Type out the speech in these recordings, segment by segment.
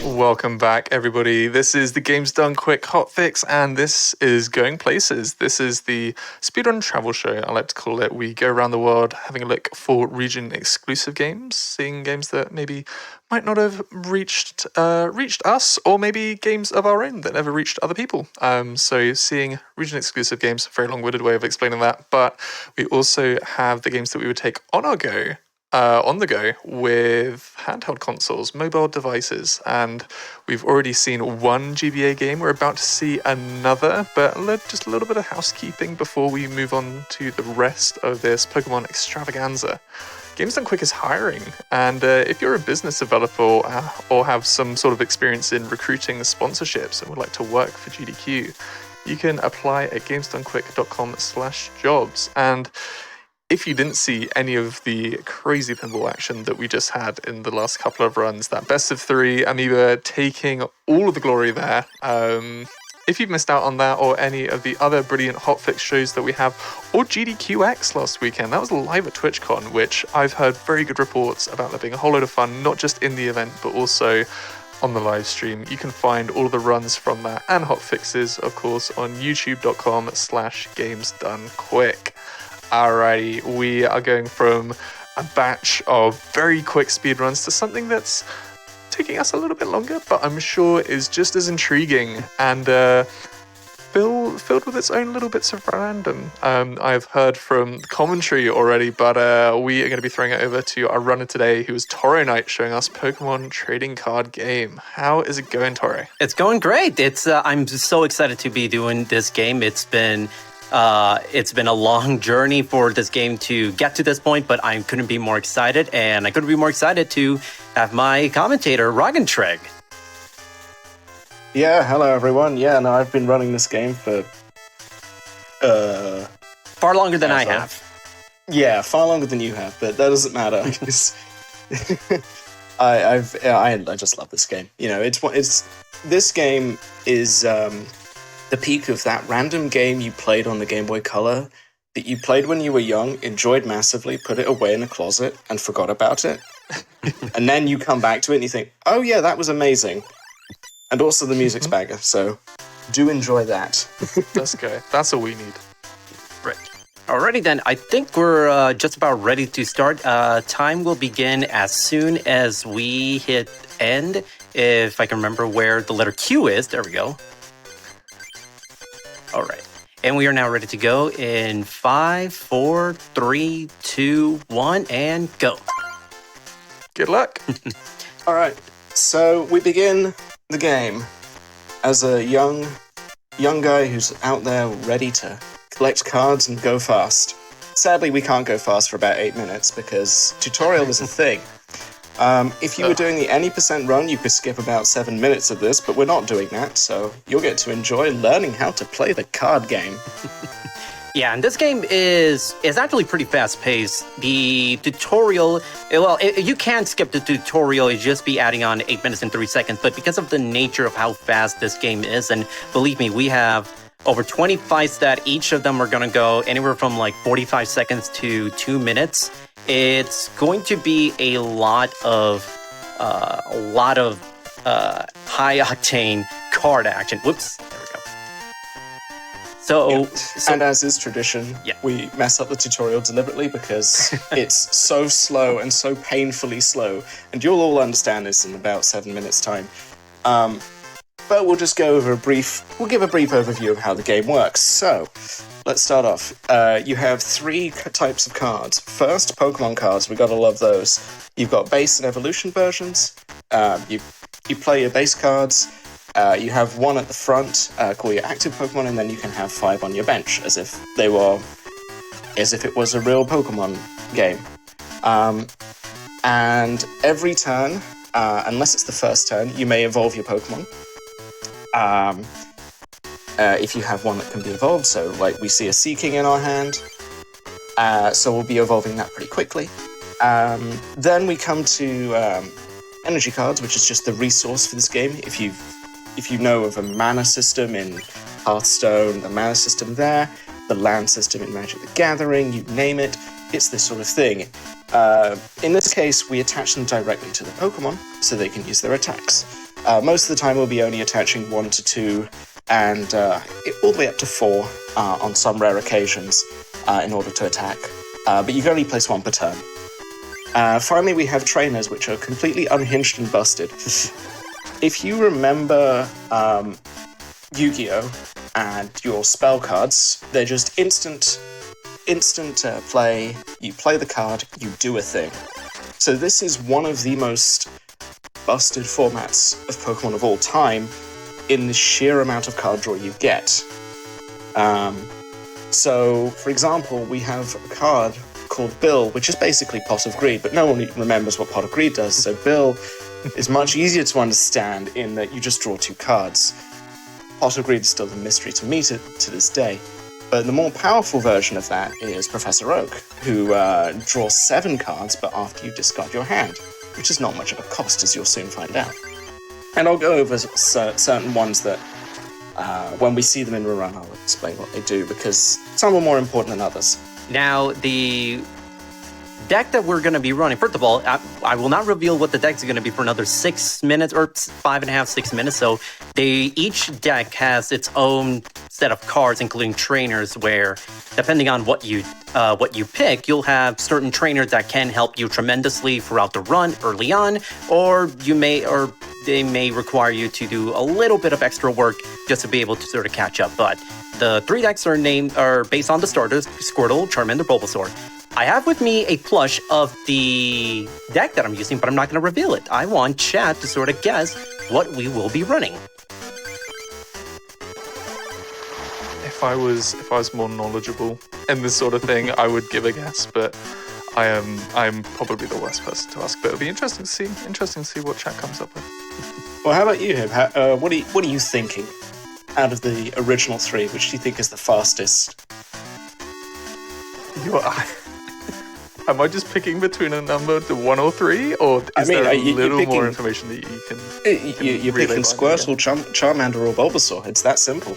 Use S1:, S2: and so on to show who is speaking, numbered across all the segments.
S1: Welcome back, everybody. This is the Games Done Quick Hotfix, and this is Going Places. This is the speedrun travel show, I like to call it. We go around the world having a look for region-exclusive games, seeing games that maybe might not have reached us, or maybe games of our own that never reached other people. So seeing region-exclusive games, very long-winded way of explaining that, but we also have the games that we would take on the go with handheld consoles, mobile devices, and we've already seen one GBA game. We're about to see another, but just a little bit of housekeeping before we move on to the rest of this Pokemon extravaganza. Games Done Quick is hiring, and if you're a business developer or have some sort of experience in recruiting sponsorships and would like to work for GDQ, you can apply at gamesdonequick.com/jobs. And if you didn't see any of the crazy pinball action that we just had in the last couple of runs, that best of three, Amoeba taking all of the glory there. If you've missed out on that or any of the other brilliant hotfix shows that we have, or GDQX last weekend, that was live at TwitchCon, which I've heard very good reports about there being a whole load of fun, not just in the event, but also on the live stream. You can find all of the runs from that and hotfixes, of course, on youtube.com/gamesdonequick. Alrighty, we are going from a batch of very quick speedruns to something that's taking us a little bit longer, but I'm sure is just as intriguing and filled with its own little bits of random. I've heard from the commentary already, but we are going to be throwing it over to our runner today, who is Toronite, showing us Pokemon trading card game. How is it going, Toro?
S2: It's going great. I'm so excited to be doing this game. It's been a long journey for this game to get to this point, but I couldn't be more excited, and I couldn't be more excited to have my commentator, Raagentreg.
S3: Yeah, hello everyone. Yeah, no, I've been running this game for
S2: far longer than I have.
S3: Yeah, far longer than you have, but that doesn't matter. I just love this game. You know, this game is the peak of that random game you played on the Game Boy Color that you played when you were young, enjoyed massively, put it away in a closet, and forgot about it. And then you come back to it and you think, oh yeah, that was amazing. And also the music's banger, so do enjoy that.
S1: Let's go. That's all we need.
S2: Right. Alrighty then, I think we're just about ready to start. Time will begin as soon as we hit end. If I can remember where the letter Q is, there we go. All right. And we are now ready to go in 5, 4, 3, 2, 1, and go.
S1: Good luck.
S3: All right. So we begin the game as a young guy who's out there ready to collect cards and go fast. Sadly, we can't go fast for about 8 minutes because tutorial is a thing. If you were doing the any % run, you could skip about 7 minutes of this, but we're not doing that, so you'll get to enjoy learning how to play the card game.
S2: Yeah, and this game is actually pretty fast-paced. The tutorial, well, you can skip the tutorial, it'd just be adding on 8 minutes and 3 seconds, but because of the nature of how fast this game is, and believe me, we have over 20 fights that each of them are going to go anywhere from like 45 seconds to 2 minutes. It's going to be a lot of high-octane card action. Whoops, there we go. So,
S3: and as is tradition, we mess up the tutorial deliberately because it's so slow and so painfully slow, and you'll all understand this in about 7 minutes' time. But we'll just go over we'll give a brief overview of how the game works. So, let's start off. You have 3 types of cards. First, Pokemon cards. We gotta love those. You've got base and evolution versions. You play your base cards. You have 1 at the front, called your active Pokemon, and then you can have 5 on your bench, as if it was a real Pokemon game. And every turn, unless it's the first turn, you may evolve your Pokemon. If you have 1 that can be evolved, so like we see a Seaking in our hand, so we'll be evolving that pretty quickly. Then we come to energy cards, which is just the resource for this game. If you know of a mana system in Hearthstone, the mana system there, the land system in Magic the Gathering, you name it, it's this sort of thing. In this case, we attach them directly to the Pokemon so they can use their attacks. Most of the time we'll be only attaching 1 to 2 and all the way up to 4 on some rare occasions in order to attack. But you can only place 1 per turn. Finally, we have trainers, which are completely unhinged and busted. If you remember Yu-Gi-Oh! And your spell cards, they're just instant play. You play the card, you do a thing. So this is one of the most busted formats of Pokemon of all time in the sheer amount of card draw you get. So, for example, we have a card called Bill, which is basically Pot of Greed, but no one remembers what Pot of Greed does, so Bill is much easier to understand in that you just draw 2 cards. Pot of Greed is still a mystery to me to this day, but the more powerful version of that is Professor Oak, who draws 7 cards, but after you discard your hand, which is not much of a cost, as you'll soon find out. And I'll go over certain ones that, when we see them in a run, I'll explain what they do, because some are more important than others.
S2: Now, the deck that we're going to be running, first of all, I will not reveal what the deck's going to be for another 6 minutes, or 5.5, 6 minutes. So each deck has its own set of cards, including trainers, where depending on what you pick, you'll have certain trainers that can help you tremendously throughout the run early on, or they may require you to do a little bit of extra work just to be able to sort of catch up. But the 3 decks are based on the starters: Squirtle, Charmander, Bulbasaur. I have with me a plush of the deck that I'm using, but I'm not going to reveal it. I want chat to sort of guess what we will be running.
S1: If I was more knowledgeable in this sort of thing, I would give a guess, but I'm probably the worst person to ask. But it'll be interesting to see what chat comes up with.
S3: Well, how about you, Hib? What are you thinking out of the original 3? Which do you think is the fastest?
S1: Am I just picking between a number to 1 or 3, or is there a little more information that you can?
S3: You're picking Squirtle, Charmander, or Bulbasaur. It's that simple.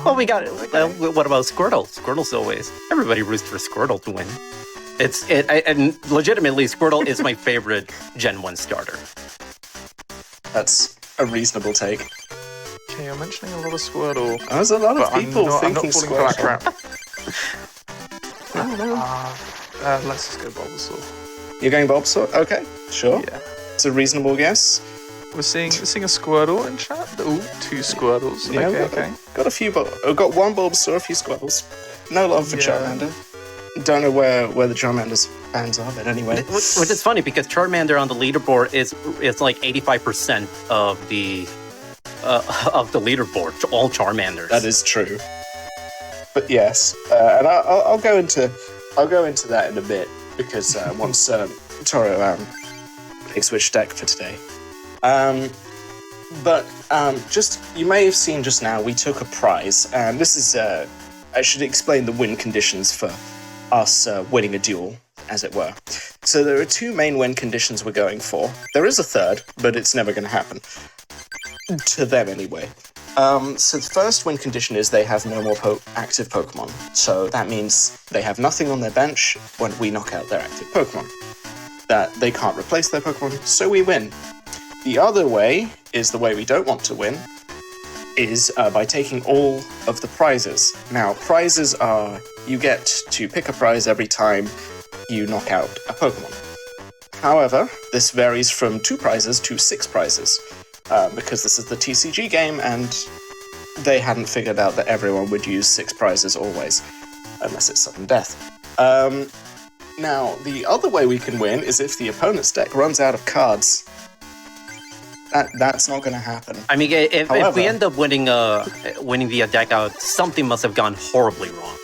S2: Well, we got it. What about Squirtle? Squirtle's always. Everybody roots for Squirtle to win. And legitimately, Squirtle is my favorite Gen 1 starter.
S3: That's a reasonable take.
S1: Okay, you're mentioning a lot of Squirtle.
S3: There's a lot of people thinking
S1: I'm not falling for that
S3: Squirtle.
S1: crap. Let's just go Bulbasaur.
S3: You're going Bulbasaur? Okay, sure.
S1: Yeah.
S3: It's a reasonable guess.
S1: We're seeing a Squirtle in chat. Ooh, 2 Squirtles.
S3: Yeah,
S1: okay.
S3: Got a few. I've got 1 Bulbasaur, a few Squirtles. No love for Charmander. Don't know where the Charmander's fans are, but anyway.
S2: Which is funny because Charmander on the leaderboard is like 85% of the leaderboard. All Charmanders.
S3: That is true. But yes, and I'll go into that in a bit because once Toro picks which deck for today. But just you may have seen just now we took a prize, and this is I should explain the win conditions for us winning a duel, as it were. So there are 2 main win conditions we're going for. There is a third, but it's never going to happen. To them, anyway. So the first win condition is they have no more active Pokemon. So that means they have nothing on their bench when we knock out their active Pokemon. That they can't replace their Pokemon, so we win. The other way is the way we don't want to win, is by taking all of the prizes. Now, prizes are, you get to pick a prize every time you knock out a Pokemon. However, this varies from 2 prizes to 6 prizes, because this is the TCG game, and they hadn't figured out that everyone would use 6 prizes always, unless it's sudden death. Now, the other way we can win is if the opponent's deck runs out of cards. That's not going to happen.
S2: I mean, if we end up winning via deck out, something must have gone horribly wrong.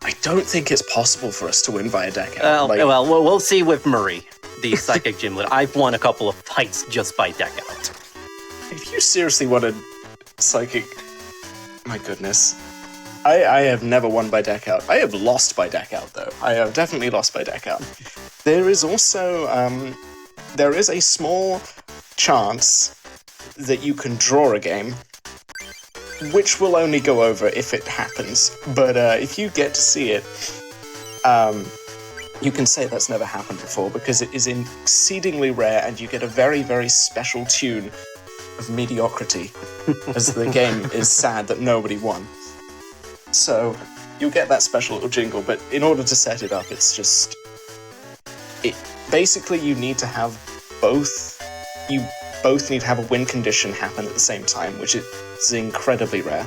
S3: I don't think it's possible for us to win via deck out.
S2: Well, we'll see with Murray, the Psychic Gym Leader. I've won a couple of fights just by deck out.
S3: If you seriously wanted Psychic... My goodness. I have never won by deck out. I have lost by deck out, though. I have definitely lost by deck out. There is also... there is a small chance that you can draw a game, which we'll only go over if it happens. But if you get to see it, you can say that's never happened before because it is exceedingly rare and you get a very, very special tune of mediocrity as the game is sad that nobody won. So you'll get that special little jingle, but in order to set it up, it's just... Basically, you need to have both... You both need to have a win condition happen at the same time, which is incredibly rare.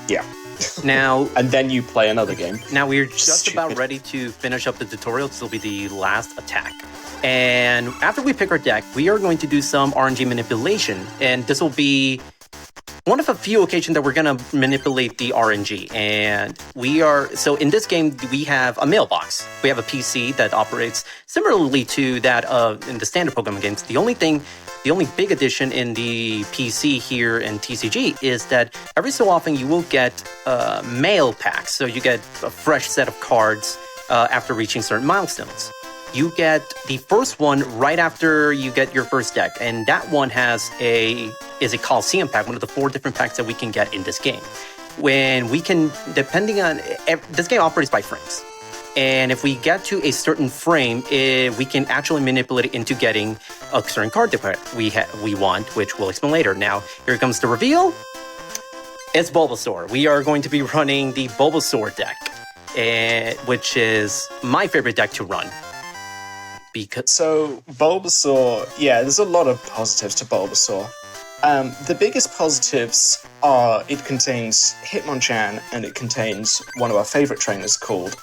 S3: Yeah.
S2: Now,
S3: and then you play another game.
S2: Now we're just about ready to finish up the tutorial. This will be the last attack. And after we pick our deck, we are going to do some RNG manipulation. And this will be one of a few occasions that we're going to manipulate the RNG. And so in this game, we have a mailbox. We have a PC that operates similarly to that in the standard Pokemon games. The only big addition in the PC here in TCG is that every so often you will get mail packs. So you get a fresh set of cards after reaching certain milestones. You get the first one right after you get your first deck, and that one is a Coliseum pack, one of the 4 different packs that we can get in this game. When we can, depending on, this game operates by frames. And if we get to a certain frame, we can actually manipulate it into getting a certain card that we want, which we'll explain later. Now, here comes the reveal. It's Bulbasaur. We are going to be running the Bulbasaur deck, which is my favorite deck to run.
S3: So, Bulbasaur, yeah, there's a lot of positives to Bulbasaur. The biggest positives are it contains Hitmonchan and it contains one of our favorite trainers called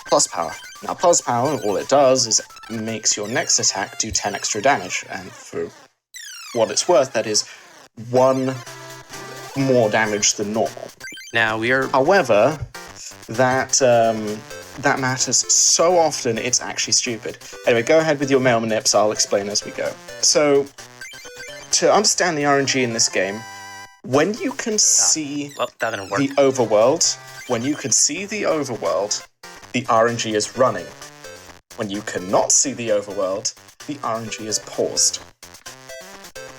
S3: Plus Power. Now, Plus Power, all it does is makes your next attack do 10 extra damage, and for what it's worth, that is 1 more damage than normal.
S2: Now,
S3: However, that matters so often, it's actually stupid. Anyway, go ahead with your mail manips, I'll explain as we go. So, to understand the RNG in this game, when you can see the overworld, the RNG is running. When you cannot see the overworld, the RNG is paused.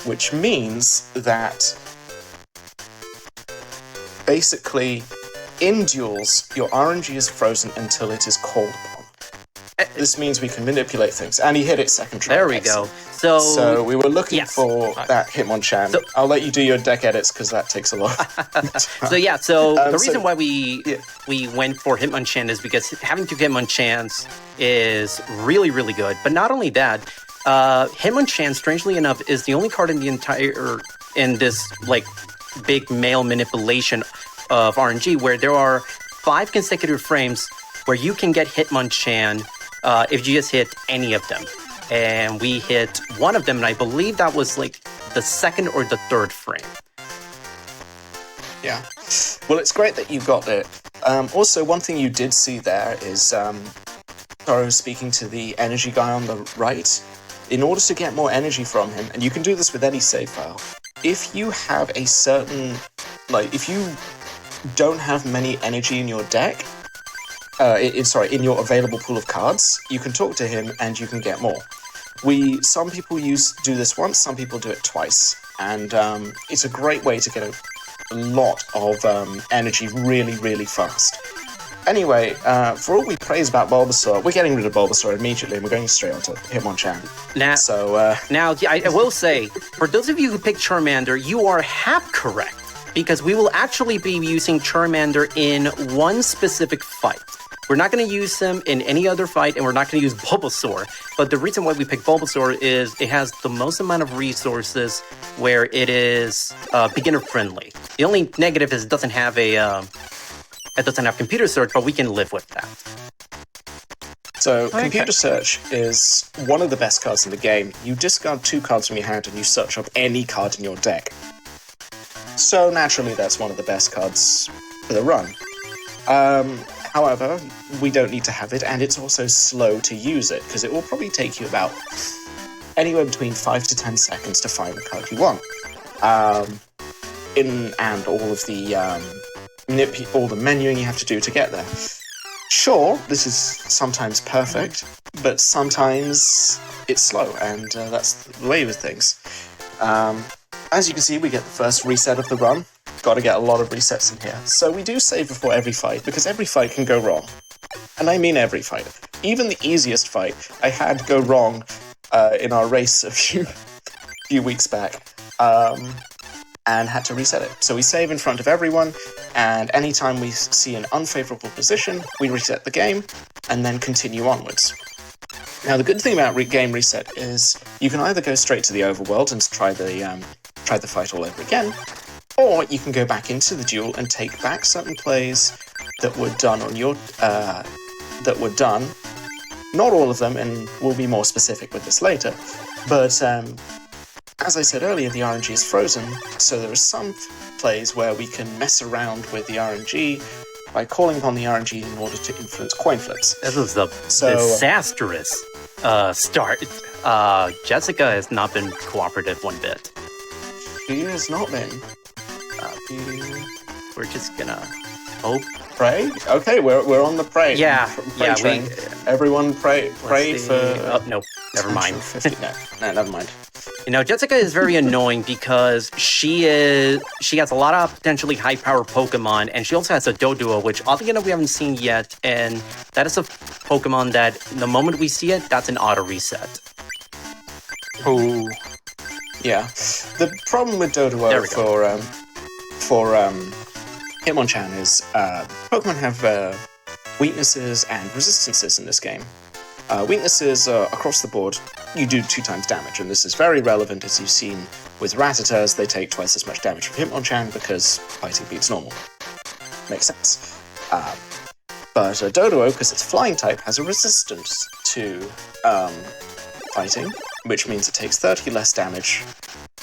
S3: Which means that basically, in duels, your RNG is frozen until it is called upon. This means we can manipulate things. And he hit it second try.
S2: There we go.
S3: So we were looking for that Hitmonchan. So, I'll let you do your deck edits because that takes a lot.
S2: The reason why we went for Hitmonchan is because having 2 Hitmonchans is really, really good. But not only that, Hitmonchan, strangely enough, is the only card in this big mail manipulation of RNG where there are 5 consecutive frames where you can get Hitmonchan if you just hit any of them. And we hit one of them, and I believe that was the 2nd or the 3rd frame.
S3: Yeah. Well, it's great that you got it. Also, one thing you did see there is, speaking to the energy guy on the right, in order to get more energy from him, and you can do this with any save file, if you have a certain, if you don't have many energy in your deck, in your available pool of cards, you can talk to him and you can get more. Some people do this once, some people do it twice, and it's a great way to get a lot of energy really, really fast. Anyway, for all we praise about Bulbasaur, we're getting rid of Bulbasaur immediately and we're going straight on to Hitmonchan.
S2: I will say, for those of you who picked Charmander, you are half correct, because we will actually be using Charmander in one specific fight. We're not going to use him in any other fight, and we're not going to use Bulbasaur. But the reason why we picked Bulbasaur is it has the most amount of resources where it is beginner friendly. The only negative is it doesn't have computer search, but we can live with that.
S3: So, computer search is one of the best cards in the game. You discard 2 cards from your hand and you search up any card in your deck. So, naturally, that's one of the best cards for the run. However, we don't need to have it, and it's also slow to use it, because it will probably take you about anywhere between 5 to 10 seconds to find the card you want. And all of the all the menuing you have to do to get there. Sure, this is sometimes perfect, but sometimes it's slow, and that's the way with things. As you can see, we get the first reset of the run. got to get a lot of resets in here. So we do save before every fight, because every fight can go wrong. And I mean every fight. Even the easiest fight I had go wrong in our race a few weeks back, and had to reset it. So we save in front of everyone, and anytime we see an unfavorable position, we reset the game, and then continue onwards. Now, the good thing about game reset is you can either go straight to the overworld and try the fight all over again, or you can go back into the duel and take back certain plays that were done on your not all of them, and we'll be more specific with this later, but as I said earlier, the RNG is frozen, so there are some plays where we can mess around with the RNG by calling upon the RNG in order to influence coin flips.
S2: This was a disastrous start. Jessica has not been cooperative one bit.
S3: She has not been.
S2: We're just gonna hope.
S3: Pray? Okay, we're on the pray.
S2: Yeah,
S3: pray train. Everyone pray for...
S2: Oh, no, never mind.
S3: 50. No, never mind.
S2: You know, Jessica is very annoying because she has a lot of potentially high-powered Pokemon, and she also has a Doduo, which oddly enough we haven't seen yet, and that is a Pokemon that the moment we see it, that's an auto reset.
S1: Oh.
S3: Yeah. The problem with Doduo for Hitmonchan is Pokemon have weaknesses and resistances in this game. Weaknesses across the board, you do 2 times damage, and this is very relevant, as you've seen with Rattatas. They take twice as much damage from Hitmonchan because fighting beats normal. Makes sense. But Doduo, because it's flying type, has a resistance to fighting, which means it takes 30 less damage.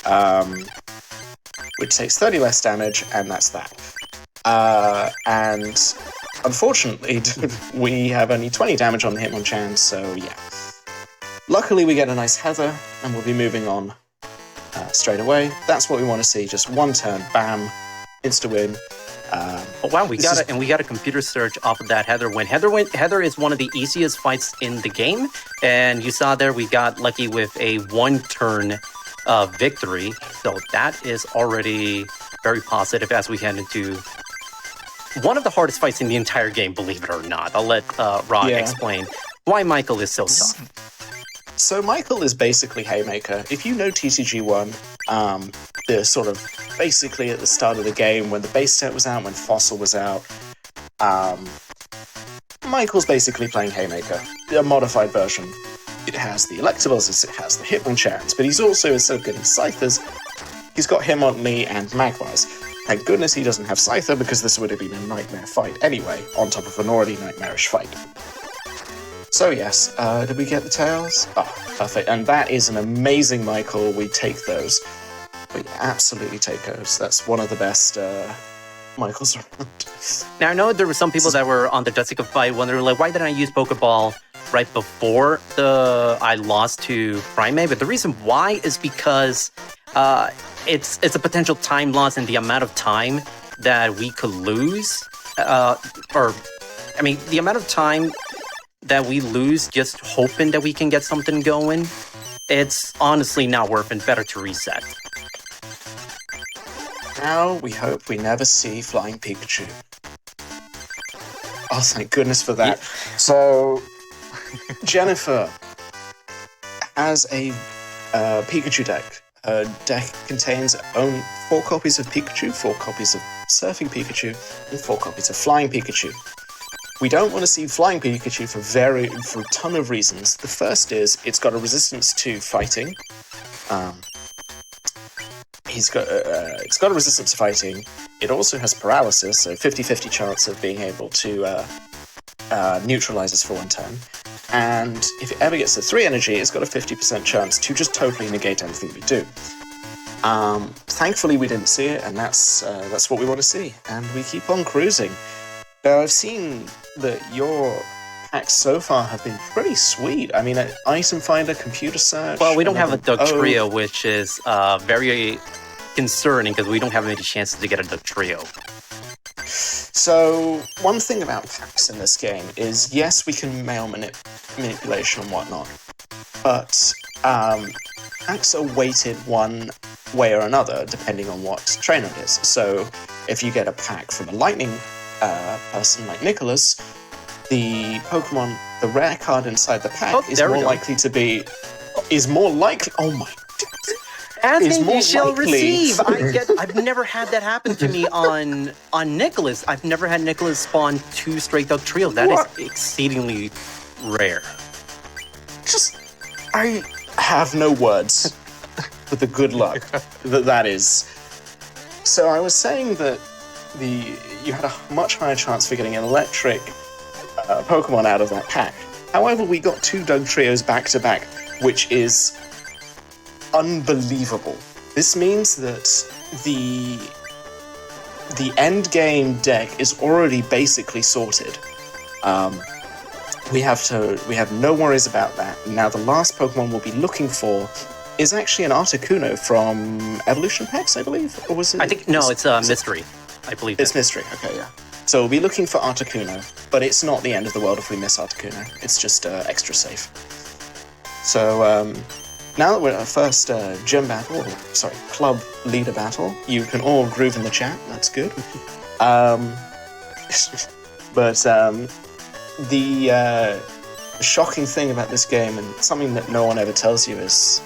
S3: And that's that. And unfortunately, we have only 20 damage on the Hitmonchan, so yeah. Luckily, we get a nice Heather, and we'll be moving on straight away. That's what we want to see, just one turn, bam, insta-win.
S2: Oh wow, we got a computer search off of that Heather win. Heather is one of the easiest fights in the game, and you saw there we got lucky with a 1-turn victory, so that is already very positive as we head into one of the hardest fights in the entire game, believe it or not. I'll let Ra explain why Michael is so tough.
S3: So Michael is basically Haymaker. If you know TCG1, the sort of basically at the start of the game when the base set was out, when Fossil was out, Michael's basically playing Haymaker, a modified version. It has the Electables, it has the Hitmonchans, but he's also so good in Scythers. He's got Hitmonlee and Magmars. Thank goodness he doesn't have Scyther, because this would have been a nightmare fight anyway, on top of an already nightmarish fight. So yes, did we get the tails? Oh, perfect. And that is an amazing Michael. We take those. We absolutely take those. That's one of the best Michaels around.
S2: Now, I know there were some people that were on the Jessica fight wondering, like, why didn't I use Pokeball right before I lost to Primate? But the reason why is because it's a potential time loss, and the amount of time that we could lose, the amount of time that we lose just hoping that we can get something going, it's honestly not worth it. Better to reset.
S3: Now we hope we never see Flying Pikachu. Oh, thank goodness for that. Yeah. So, Jennifer has a Pikachu deck. Her deck contains 4 copies of Pikachu, 4 copies of Surfing Pikachu, and 4 copies of Flying Pikachu. We don't want to see Flying Pikachu for a ton of reasons. The first is it's got a resistance to fighting. It's got a resistance to fighting. It also has paralysis, so 50-50 chance of being able to neutralize us for 1 turn. And if it ever gets to 3 energy, it's got a 50% chance to just totally negate anything we do. Thankfully, we didn't see it, and that's what we want to see. And we keep on cruising. Now, I've seen that your packs so far have been pretty sweet. I mean, Item Finder, Computer Search...
S2: Well, we don't have a Dugtrio, which is very concerning, because we don't have any chances to get a Dugtrio.
S3: So, one thing about packs in this game is, yes, we can mail manipulation and whatnot, but packs are weighted 1 way or another, depending on what trainer it is. So if you get a pack from a lightning person like Nicholas, the Pokemon, the rare card inside the pack is more likely to be... Oh my...
S2: Asking you shall receive. I've never had that happen to me on Nicholas. I've never had Nicholas spawn 2 straight Dugtrio. That is exceedingly rare.
S3: I have no words for the good luck that is. So I was saying that you had a much higher chance for getting an electric Pokemon out of that pack. However, we got 2 Dugtrios back to back, which is unbelievable. This means that the end game deck is already basically sorted. We have no worries about that. Now the last Pokemon we'll be looking for is actually an Articuno from Evolution Packs, I believe, or was it?
S2: I think no, it's a Mystery. I believe
S3: it's Mystery. Okay, yeah. So we'll be looking for Articuno, but it's not the end of the world if we miss Articuno. It's just extra safe. So now that we're at our first club leader battle, you can all groove in the chat. That's good. But the shocking thing about this game, and something that no one ever tells you, is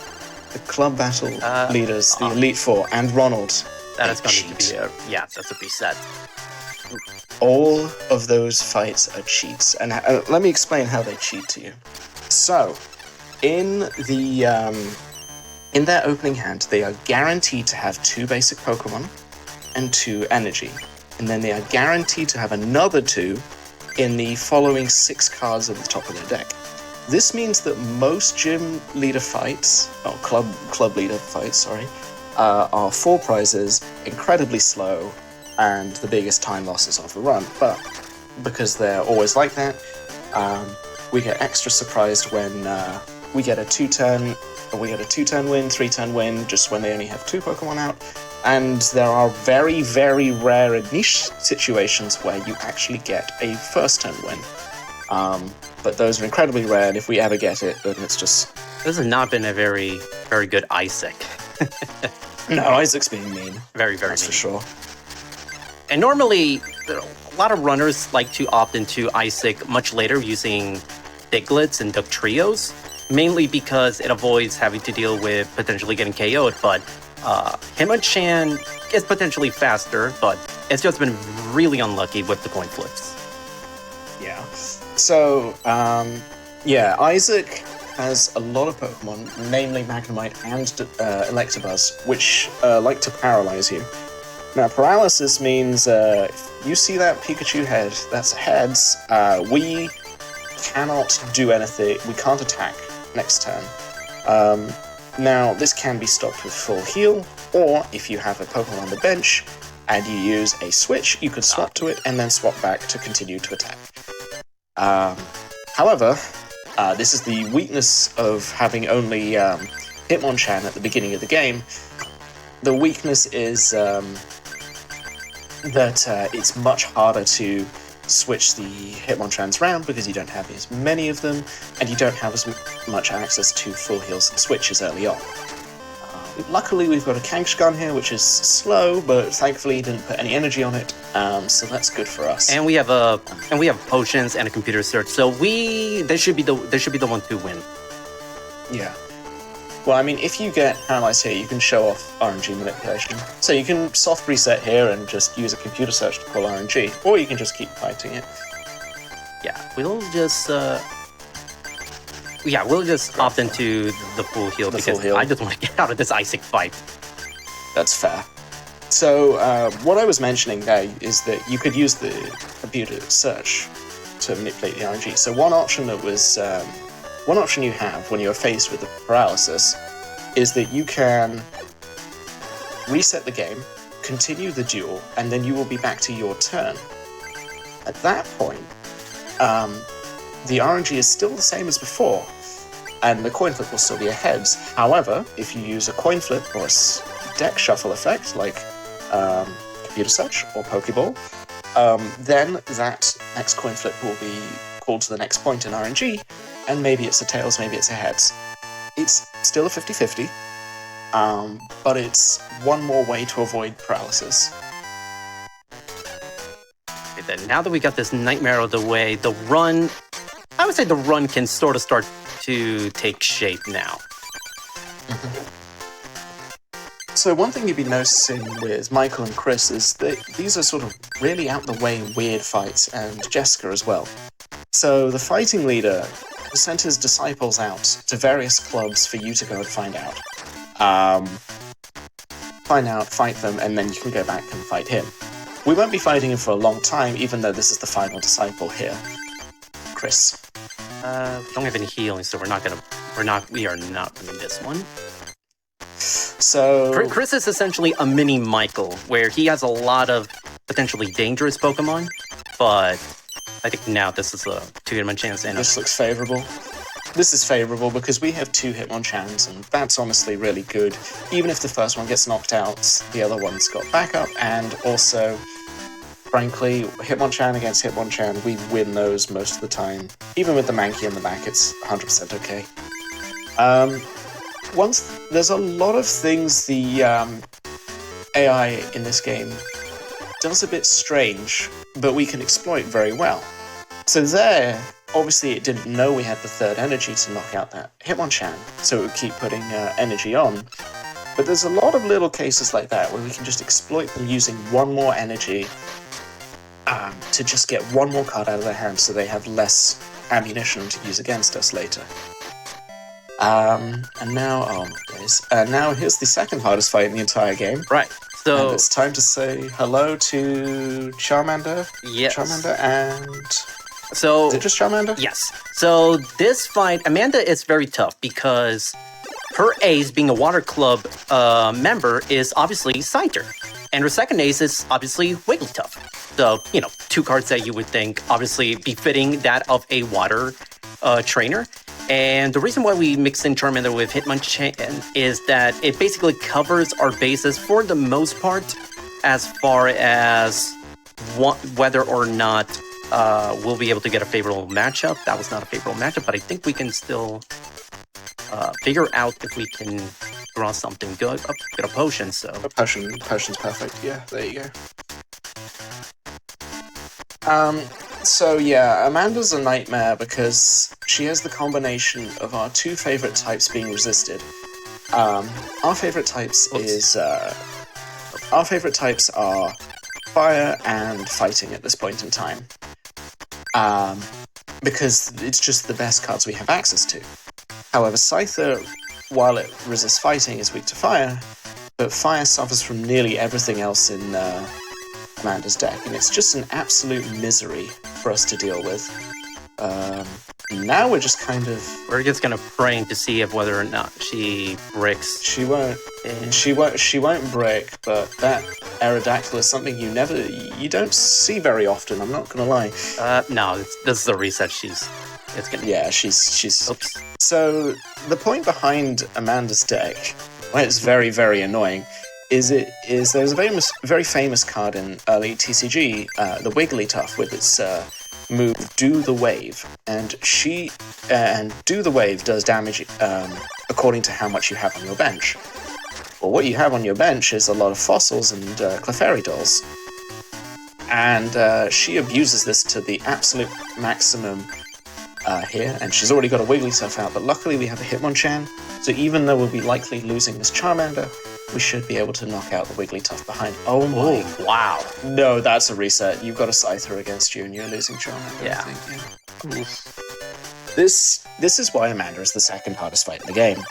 S3: the club battle leaders, the Elite Four, and Ronald.
S2: That is going to be that's a reset.
S3: All of those fights are cheats, and let me explain how they cheat to you. So, in their opening hand, they are guaranteed to have 2 basic Pokemon and 2 energy, and then they are guaranteed to have another 2 in the following 6 cards at the top of their deck. This means that most gym leader fights, or club leader fights, are 4 prizes, incredibly slow, and the biggest time losses of the run. But because they're always like that, we get extra surprised when we get a 2-turn win, 3-turn win, just when they only have 2 Pokemon out. And there are very, very rare and niche situations where you actually get a first-turn win. But those are incredibly rare, and if we ever get it, then it's just...
S2: This has not been a very, very good Isaac.
S3: No, Isaac's being mean.
S2: Very, very
S3: That's
S2: mean.
S3: for sure.
S2: And normally, a lot of runners like to opt into Isaac much later using Diglets and Dugtrios, mainly because it avoids having to deal with potentially getting KO'd, but Himachan is potentially faster, but it's just been really unlucky with the coin flips.
S3: Yeah. So, Isaac has a lot of Pokemon, namely Magnemite and Electabuzz, which like to paralyze you. Now, paralysis means if you see that Pikachu head, that's heads, we cannot do anything, we can't attack next turn. Now, this can be stopped with full heal, or if you have a Pokemon on the bench and you use a switch, you could swap to it and then swap back to continue to attack. However, this is the weakness of having only Hitmonchan at the beginning of the game. The weakness is that it's much harder to switch the Hitmonchans round because you don't have as many of them, and you don't have as much access to full heals and switches early on. Luckily, we've got a Kangaskhan here, which is slow, but thankfully didn't put any energy on it, so that's good for us.
S2: And we have potions and a computer search, so this should be the one to win.
S3: Yeah. Well, I mean, if you get paralyzed here, you can show off RNG manipulation. So you can soft reset here and just use a computer search to pull RNG, or you can just keep fighting it.
S2: Yeah, we'll just opt into the full heal because I just want to get out of this Isaac fight.
S3: That's fair. So what I was mentioning there is that you could use the computer search to manipulate the RNG. So one option you have when you're faced with the paralysis is that you can reset the game, continue the duel, and then you will be back to your turn. At that point, the RNG is still the same as before, and the coin flip will still be a heads. However, if you use a coin flip or a deck shuffle effect, like computer search or Pokeball, then that next coin flip will be called to the next point in RNG, and maybe it's a tails, maybe it's a heads. It's still a 50-50, but it's one more way to avoid paralysis.
S2: Okay, then now that we got this nightmare out of the way, the run, I would say the run can sort of start to take shape now.
S3: So one thing you've been noticing with Michael and Chris is that these are sort of really out-the-way weird fights, and Jessica as well. So the fighting leader sent his disciples out to various clubs for you to go and find out. Fight them, and then you can go back and fight him. We won't be fighting him for a long time, even though this is the final disciple here. Chris.
S2: We don't have any healing, so we are not winning this one.
S3: So
S2: Chris is essentially a mini Michael, where he has a lot of potentially dangerous Pokemon, but I think now this is a 2-Hitmon chance. And
S3: this looks favorable. This is favorable because we have 2 Hitmonchans, and that's honestly really good. Even if the first one gets knocked out, the other one's got backup, and also, frankly, Hitmonchan against Hitmonchan, we win those most of the time. Even with the Mankey in the back, it's 100% okay. There's a lot of things the AI in this game does a bit strange, but we can exploit very well. So there, obviously it didn't know we had the 3rd energy to knock out that Hitmonchan, so it would keep putting energy on. But there's a lot of little cases like that where we can just exploit them using 1 more energy to just get 1 more card out of their hand so they have less ammunition to use against us later. And now, oh my days. Now here's the second hardest fight in the entire game.
S2: Right. So
S3: and it's time to say hello to Charmander.
S2: Yes.
S3: Charmander and...
S2: So...
S3: Is it just Charmander?
S2: Yes. So this fight, Amanda is very tough because her ace, being a Water Club member, is obviously Scyther. And her second ace is obviously Wigglytuff. So, 2 cards that you would think obviously befitting that of a Water trainer. And the reason why we mix in Charmander with Hitmonchan is that it basically covers our bases for the most part as far as whether or not we'll be able to get a favorable matchup. That was not a favorable matchup, but I think we can still figure out if we can draw something good. Get a potion, so...
S3: A potion's perfect. Yeah, there you go. So yeah, Amanda's a nightmare because she has the combination of our 2 favorite types being resisted. Our favorite types are fire and fighting at this point in time. Because it's just the best cards we have access to. However, Scyther, while it resists fighting, is weak to fire, but fire suffers from nearly everything else in Amanda's deck, and it's just an absolute misery for us to deal with. Now we're just kind of...
S2: We're just kind of praying to see if whether or not she bricks.
S3: She won't break, but that Aerodactyl is something you don't see very often, I'm not gonna lie.
S2: No, this is a reset. She's
S3: Oops. So the point behind Amanda's deck, why it's very, very annoying, is there's a very famous card in early TCG, the Wigglytuff, with its move Do the Wave, and Do the Wave does damage according to how much you have on your bench. Well, what you have on your bench is a lot of fossils and Clefairy dolls, and she abuses this to the absolute maximum here, and she's already got a Wigglytuff out, but luckily we have a Hitmonchan, so even though we'll be likely losing this Charmander, we should be able to knock out the Wigglytuff behind. Oh my...
S2: Oh, wow.
S3: No, that's a reset. You've got a Scyther against you, and you're losing Charmander,
S2: yeah.
S3: I think. Yeah. This is why Amanda is the second hardest fight in the game.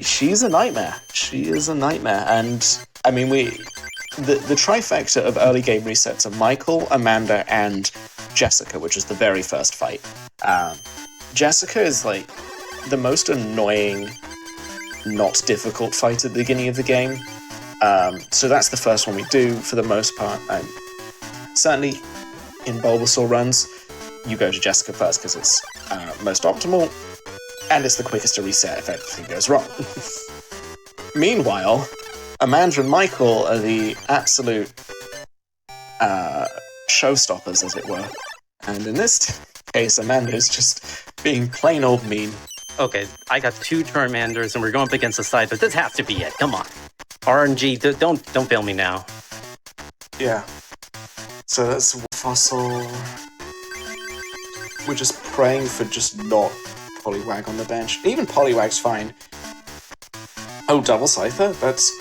S3: She's a nightmare. She is a nightmare, and, I mean, the trifecta of early game resets are Michael, Amanda, and Jessica, which is the very first fight. Jessica is, like, the most annoying... not difficult fight at the beginning of the game. So that's the first one we do for the most part. Certainly in Bulbasaur runs, you go to Jessica first because it's most optimal, and it's the quickest to reset if everything goes wrong. Meanwhile, Amanda and Michael are the absolute showstoppers, as it were. And in this case, Amanda is just being plain old mean.
S2: Okay, I got 2 Charmanders, and we're going up against the side, but this has to be it. Come on. RNG, don't fail me now.
S3: Yeah. So that's a fossil. We're just praying for just not Poliwag on the bench. Even Poliwag's fine. Oh, double Scyther? That's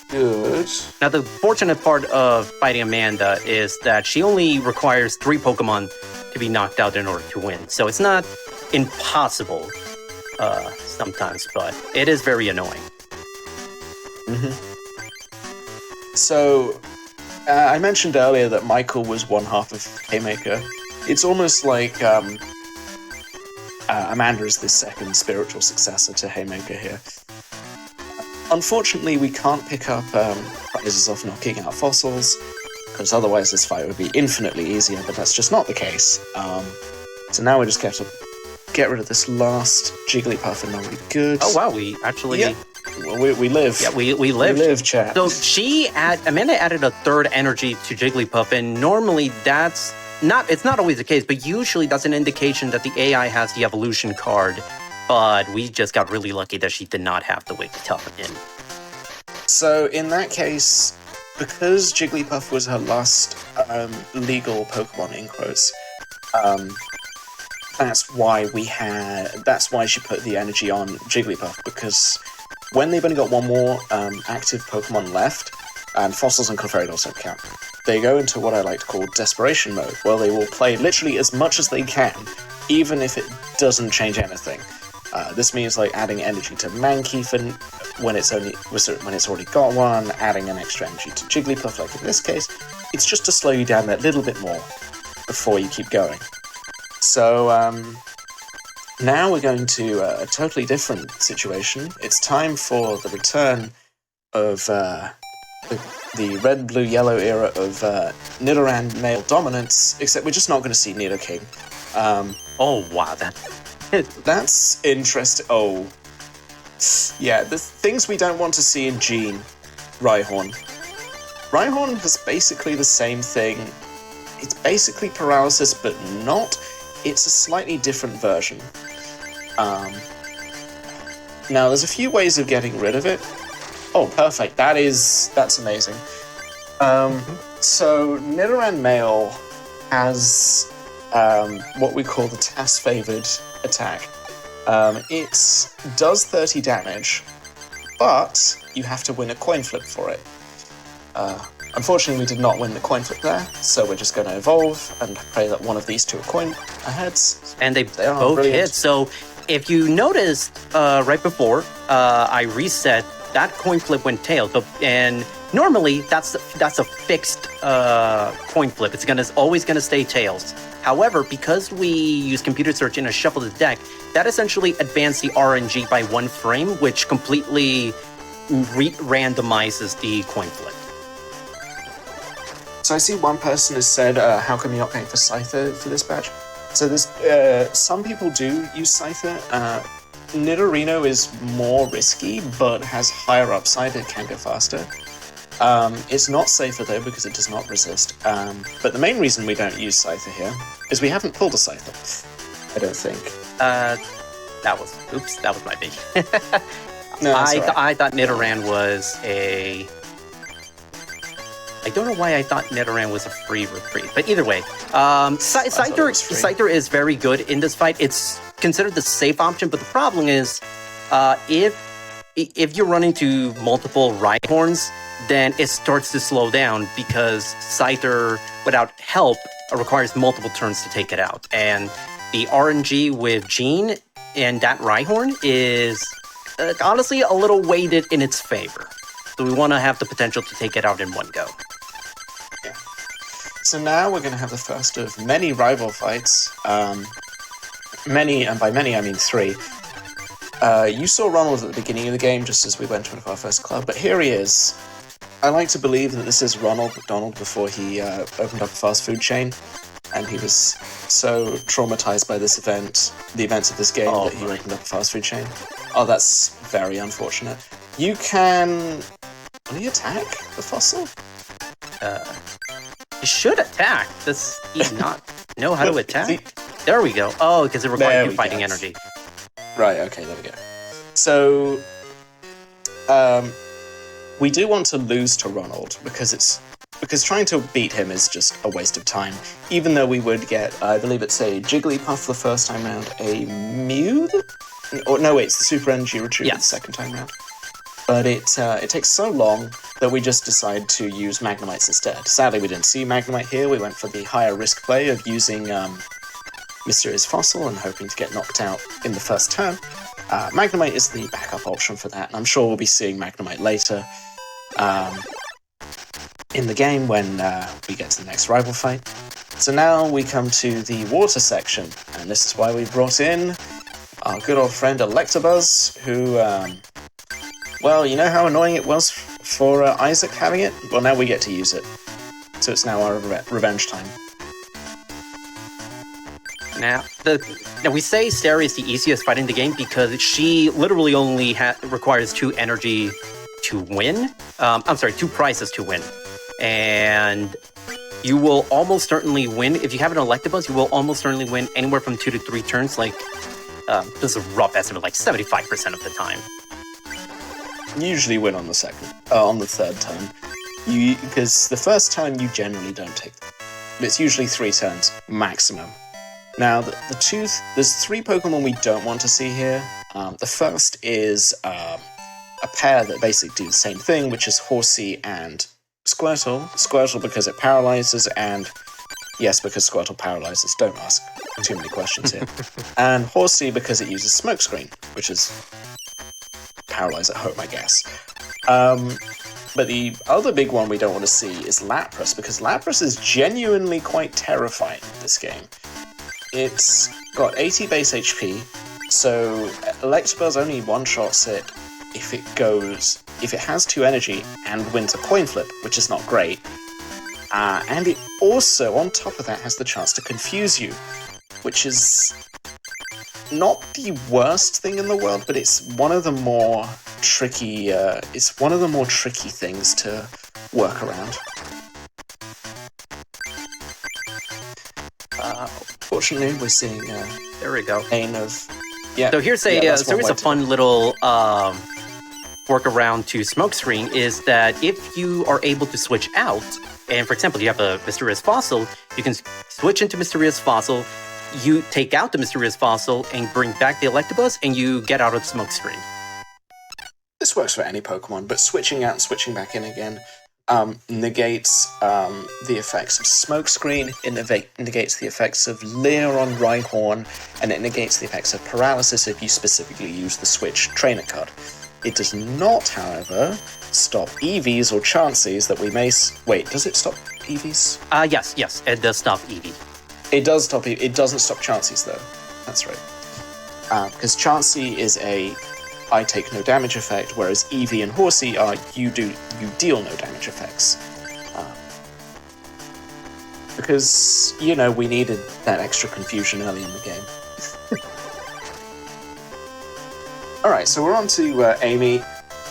S3: good.
S2: Now, the fortunate part of fighting Amanda is that she only requires 3 Pokemon to be knocked out in order to win. So it's not impossible sometimes, but it is very annoying.
S3: So, I mentioned earlier that Michael was one half of Haymaker. It's almost like Amanda is the second spiritual successor to Haymaker here. Unfortunately, we can't pick up prizes off knocking out fossils, because otherwise this fight would be infinitely easier, but that's just not the case. So now we just have to get rid of this last Jigglypuff and now we're good.
S2: Oh wow, we actually...
S3: Yeah. Well, we live.
S2: Yeah, we lived.
S3: We live, chat.
S2: So Amanda added a 3rd energy to Jigglypuff, and normally it's not always the case, but usually that's an indication that the AI has the evolution card, but we just got really lucky that she did not have the way to toughen in.
S3: So in that case, because Jigglypuff was her last legal Pokemon in quotes, that's why she put the energy on Jigglypuff, because when they've only got one more active Pokemon left, and Fossils and Clefairy also count, they go into what I like to call desperation mode, where they will play literally as much as they can, even if it doesn't change anything. This means like adding energy to Mankey when it's already got one, adding an extra energy to Jigglypuff, like in this case. It's just to slow you down that little bit more before you keep going. So now we're going to a totally different situation. It's time for the return of the red, blue, yellow era of Nidoran male dominance, except we're just not going to see Nidoking.
S2: Oh wow,
S3: that's interesting. Oh, yeah, the things we don't want to see in Gene. Rhyhorn. Rhyhorn has basically the same thing. It's basically paralysis, but not. It's a slightly different version. Now, there's a few ways of getting rid of it. Oh, perfect. That's amazing. So, Nidoran Male has what we call the TAS-favored attack. It does 30 damage, but you have to win a coin flip for it. Unfortunately, we did not win the coin flip there, so we're just going to evolve and pray that one of these two are coin heads.
S2: And they both hit. So if you noticed right before I reset, that coin flip went tails. And normally that's a fixed coin flip. It's always gonna stay tails. However, because we use computer search in a shuffle the deck, that essentially advanced the RNG by 1 frame, which completely randomizes the coin flip.
S3: So I see one person has said, how come you're not going for Scyther for this batch? So some people do use Scyther. Nidorino is more risky, but has higher upside. It can go faster. It's not safer though, because it does not resist. But the main reason we don't use Scyther here is we haven't pulled a Scyther. I don't think.
S2: That was my big.
S3: No,
S2: I thought Nidoran was a... I don't know why I thought Nidoran was a free retreat, but either way, Scyther is very good in this fight. It's considered the safe option, but the problem is, if you run into multiple Rhyhorns, then it starts to slow down because Scyther, without help, requires multiple turns to take it out. And the RNG with Gene and that Rhyhorn is honestly a little weighted in its favor. So we want to have the potential to take it out in one go.
S3: Yeah. So now we're going to have the first of many rival fights. Many, and by many I mean 3. You saw Ronald at the beginning of the game, just as we went to our first club, but here he is. I like to believe that this is Ronald McDonald before he opened up a fast food chain, and he was so traumatized by this event, the events of this game, that he opened up a fast food chain. Oh, that's very unfortunate. You can... Will he attack the fossil?
S2: He should attack. Does he not know how to attack? There we go. Oh, because it requires you fighting energy.
S3: Right, okay, there we go. So, we do want to lose to Ronald, because trying to beat him is just a waste of time, even though we would get, I believe it's a Jigglypuff the first time round, a Mew? Or no, wait, it's the Super Energy Retriever the second time round. But it takes so long that we just decide to use Magnemites instead. Sadly, we didn't see Magnemite here. We went for the higher risk play of using Mysterious Fossil and hoping to get knocked out in the first turn. Magnemite is the backup option for that, and I'm sure we'll be seeing Magnemite later in the game when we get to the next rival fight. So now we come to the water section, and this is why we brought in our good old friend Electabuzz, who, well, you know how annoying it was for Isaac having it? Well, now we get to use it. So it's now our revenge time.
S2: Now we say Sari is the easiest fight in the game because she literally only requires 2 energy to win. I'm sorry, 2 prizes to win. And you will almost certainly win. If you have an Electabuzz, you will almost certainly win anywhere from 2 to 3 turns. Like, this is a rough estimate, like 75% of the time.
S3: You usually win on the third turn. Because the first turn you generally don't take them. It's usually 3 turns maximum. Now, there's 3 Pokemon we don't want to see here. The first is a pair that basically do the same thing, which is Horsea and Squirtle. Squirtle because it paralyzes, and yes, because Squirtle paralyzes. Don't ask too many questions here. And Horsea because it uses Smokescreen, which is paralyze at home, I guess. But the other big one we don't want to see is Lapras, because Lapras is genuinely quite terrifying in this game. It's got 80 base HP, so Electabuzz only one-shots it if it has 2 energy and wins a coin flip, which is not great. And it also, on top of that, has the chance to confuse you, which is not the worst thing in the world, but it's one of the more tricky. It's one of the more tricky things to work around. Fortunately, we're seeing.
S2: There we go.
S3: Yeah.
S2: So here's a fun little workaround to Smokescreen is that if you are able to switch out, and for example, you have a Mysterious Fossil, you can switch into Mysterious Fossil. You take out the Mysterious Fossil and bring back the Electabuzz, and you get out of Smokescreen.
S3: This works for any Pokemon, but switching out and switching back in again negates the effects of Smokescreen, it negates the effects of Leer on Rhyhorn, and it negates the effects of Paralysis if you specifically use the Switch Trainer card. It does not, however, stop EVs or Chanseys that we may... Wait, does it stop EVs?
S2: Yes, it does stop EV.
S3: It does stop. It doesn't stop Chanseys though. That's right. Because Chansey is a I take no damage effect, whereas Eevee and Horsea are you deal no damage effects. Because we needed that extra confusion early in the game. All right, so we're on to Amy.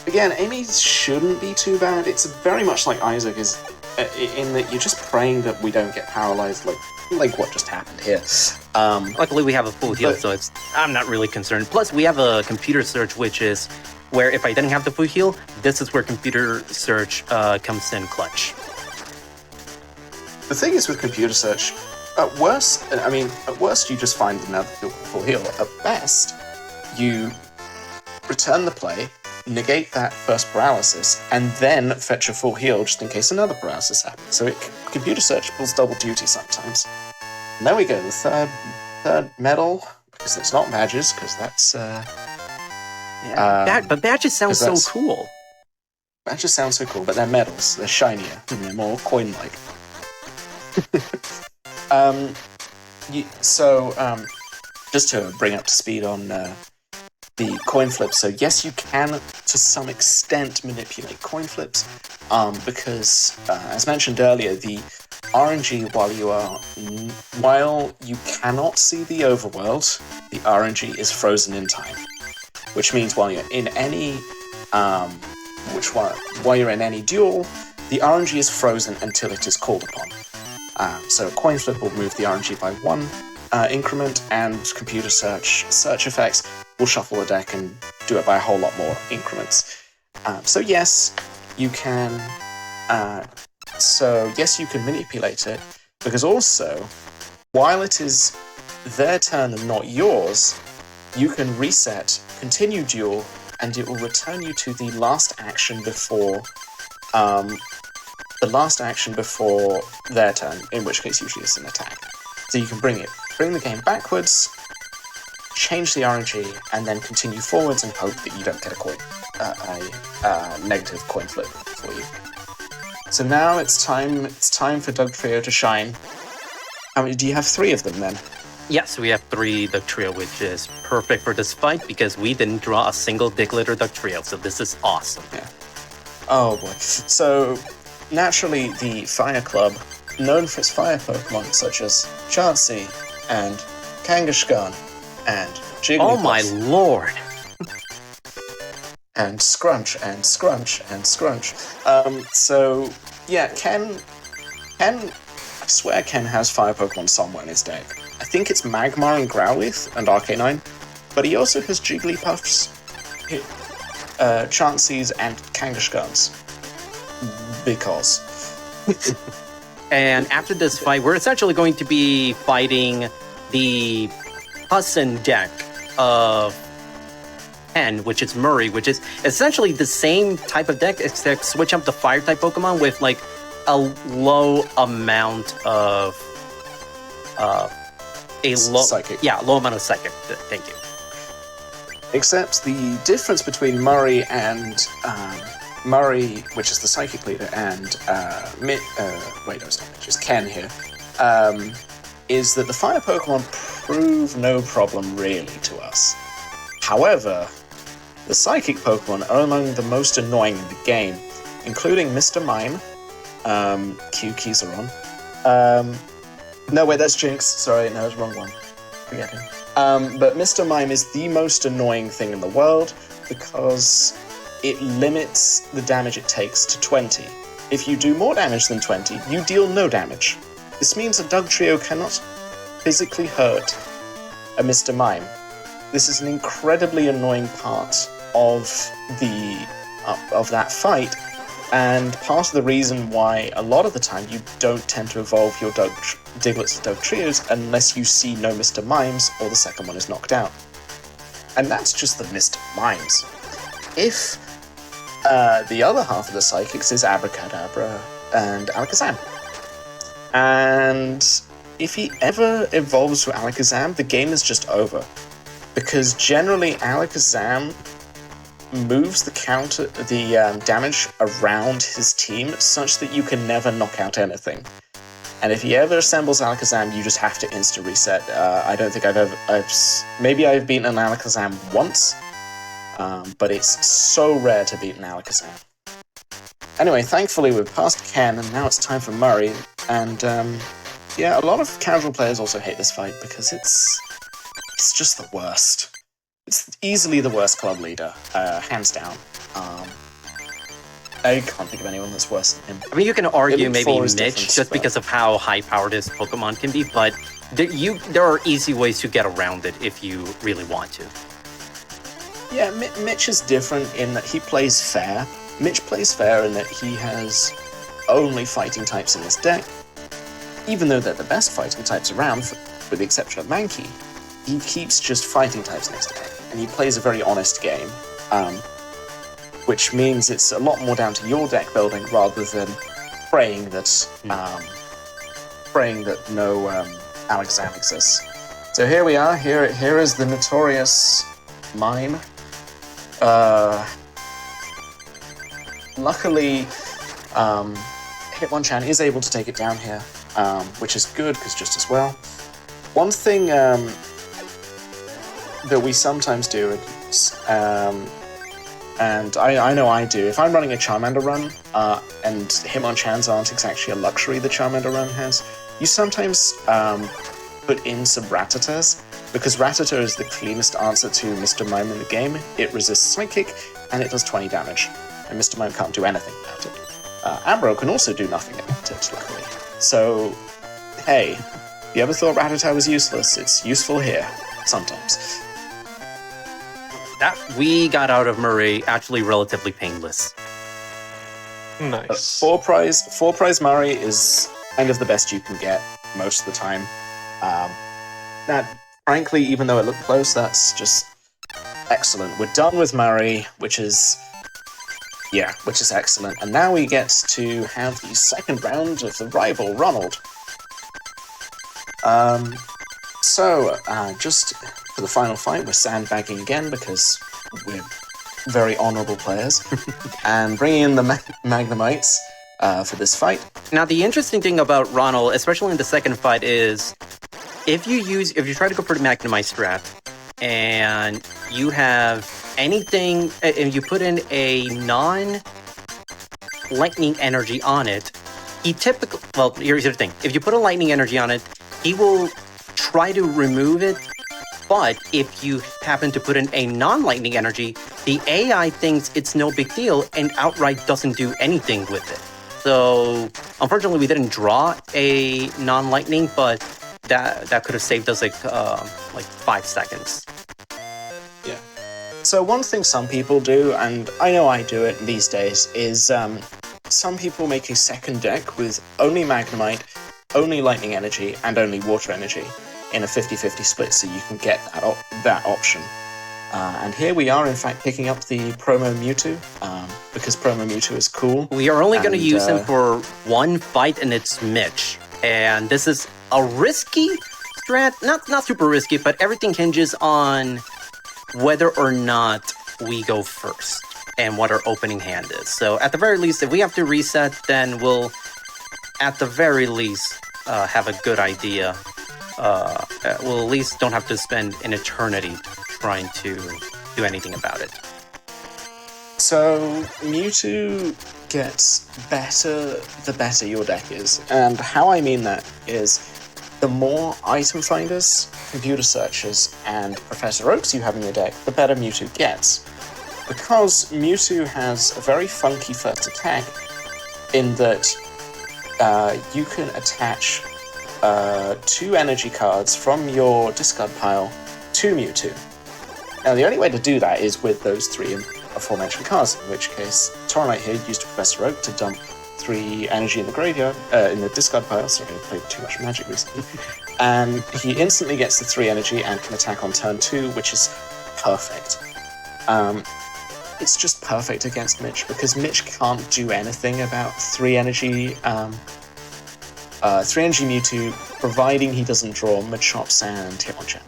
S3: Again, Amy shouldn't be too bad. It's very much like Isaac is in that you're just praying that we don't get paralyzed like what just happened here.
S2: Luckily, we have a full heal, so I'm not really concerned. Plus, we have a computer search, which is where if I didn't have the full heal, this is where computer search comes in clutch.
S3: The thing is with computer search, at worst you just find another full heal. At best, you return the play, negate that first paralysis, and then fetch a full heal just in case another paralysis happens. So computer search pulls double duty sometimes. And there we go, the third medal, because it's not badges, because that's...
S2: but badges sound so cool.
S3: Badges sound so cool, but they're medals. They're shinier, and they're more coin-like. Just to bring up to speed on the coin flips. So yes, you can, to some extent, manipulate coin flips, because, as mentioned earlier, the RNG, while you cannot see the overworld, the RNG is frozen in time, which means while you're in any duel, the RNG is frozen until it is called upon. So a coin flip will move the RNG by 1 increment, and computer search effects we'll shuffle the deck and do it by a whole lot more increments. So yes, you can. Yes, you can manipulate it, because also, while it is their turn and not yours, you can reset, continue duel, and it will return you to the last action before their turn, in which case usually it's an attack. So you can bring the game backwards, change the RNG, and then continue forwards and hope that you don't get a negative coin flip for you. So now it's time for Dugtrio to shine. Do you have 3 of them then?
S2: Yes, we have 3 Dugtrio, which is perfect for this fight because we didn't draw a single Diglett or Dugtrio, so this is awesome.
S3: Yeah. Oh boy. So, naturally, the Fire Club, known for its fire Pokemon such as Chansey and Kangaskhan and Jigglypuff.
S2: Oh my lord!
S3: And Scrunch and Scrunch and Scrunch. So, yeah, Ken, I swear Ken has fire Pokemon somewhere in his deck. I think it's Magmar and Growlithe and Arcanine, but he also has Jigglypuffs, Chanseys, and Kangaskhan's. Because.
S2: And after this fight, we're essentially going to be fighting the Husson deck of Ken, which is Murray, which is essentially the same type of deck, except switch up the fire-type Pokemon with, like, a low amount of...
S3: Psychic.
S2: Yeah, low amount of Psychic. Thank you.
S3: Except the difference between Murray and... Murray, which is the Psychic leader, and just Ken here, is that the fire Pokemon prove no problem really to us. However, the Psychic Pokemon are among the most annoying in the game, including Mr. Mime. Q keys are on. No, wait, that's Jinx. Sorry, no, it's the wrong one. Forget him. But Mr. Mime is the most annoying thing in the world because it limits the damage it takes to 20. If you do more damage than 20, you deal no damage. This means a Dugtrio cannot physically hurt a Mr. Mime. This is an incredibly annoying part of that fight, and part of the reason why a lot of the time you don't tend to evolve your Diglets to Dugtrios unless you see no Mr. Mimes or the second one is knocked out. And that's just the Mr. Mimes. If the other half of the Psychics is Abracadabra and Alakazam. And if he ever evolves to Alakazam, the game is just over. Because generally Alakazam moves the damage around his team such that you can never knock out anything. And if he ever assembles Alakazam, you just have to insta-reset. I don't think maybe I've beaten an Alakazam once, but it's so rare to beat an Alakazam. Anyway, thankfully we're past Ken, and now it's time for Murray. And yeah, a lot of casual players also hate this fight because it's just the worst. It's easily the worst club leader, hands down. I can't think of anyone that's worse than him.
S2: I mean, you can argue maybe Mitch, just
S3: but
S2: because of how high-powered his Pokemon can be, but there are easy ways to get around it if you really want to.
S3: Yeah, Mitch is different in that he plays fair. Mitch plays fair in that he has only fighting types in his deck. Even though they're the best fighting types around, with the exception of Mankey, he keeps just fighting types in his deck. And he plays a very honest game, which means it's a lot more down to your deck building rather than praying that no Alakazam exists. So here we are. Here is the notorious Mime. Luckily, Hitmonchan is able to take it down here, which is good because just as well. One thing that we sometimes do, and I know I do, if I'm running a Charmander run, and Hitmonchans aren't exactly a luxury the Charmander run has, you sometimes put in some Rattatas, because Rattata is the cleanest answer to Mr. Mime in the game. It resists Psychic, and it does 20 damage, and Mr. Mime can't do anything about it. Abro can also do nothing about it, luckily. So, hey, if you ever thought Rattata was useless, it's useful here, sometimes.
S2: that we got out of Murray actually relatively painless.
S1: Nice.
S3: Four prize Murray is kind of the best you can get most of the time. That, frankly, even though it looked close, that's just excellent. We're done with Murray, which is excellent. And now we get to have the second round of the rival, Ronald. Just for the final fight, we're sandbagging again because we're very honourable players, and bringing in the Magnemites for this fight.
S2: Now, the interesting thing about Ronald, especially in the second fight, is if you try to go for the Magnemite strat, and you have anything, and you put in a non-lightning energy on it, here's the thing. If you put a lightning energy on it, he will try to remove it, but if you happen to put in a non-lightning energy, the AI thinks it's no big deal and outright doesn't do anything with it. So, unfortunately, we didn't draw a non-lightning, but that could have saved us like 5 seconds.
S3: Yeah. So one thing some people do, and I know I do it these days, is some people make a second deck with only Magnemite, only Lightning Energy, and only Water Energy in a 50-50 split, so you can get that option. And here we are, in fact, picking up the Promo Mewtwo, because Promo Mewtwo is cool.
S2: We are only going to use him for one fight, and it's Mitch. And this is a risky strat, not super risky, but everything hinges on whether or not we go first and what our opening hand is. So at the very least, if we have to reset, then we'll, at the very least, have a good idea. We'll at least don't have to spend an eternity trying to do anything about it.
S3: So Mewtwo gets better the better your deck is. And how I mean that is the more item finders, computer searchers, and Professor Oaks you have in your deck, the better Mewtwo gets. Because Mewtwo has a very funky first attack in that you can attach 2 energy cards from your discard pile to Mewtwo. Now, the only way to do that is with those 3 aforementioned cards, in which case Toronite here used Professor Oak to dump 3 energy in the graveyard, in the discard pile. Sorry, I played too much Magic recently. And he instantly gets the 3 energy and can attack on turn 2, which is perfect. It's just perfect against Mitch, because Mitch can't do anything about 3 energy. 3 energy Mewtwo, providing he doesn't draw Machops and Hitmonchan,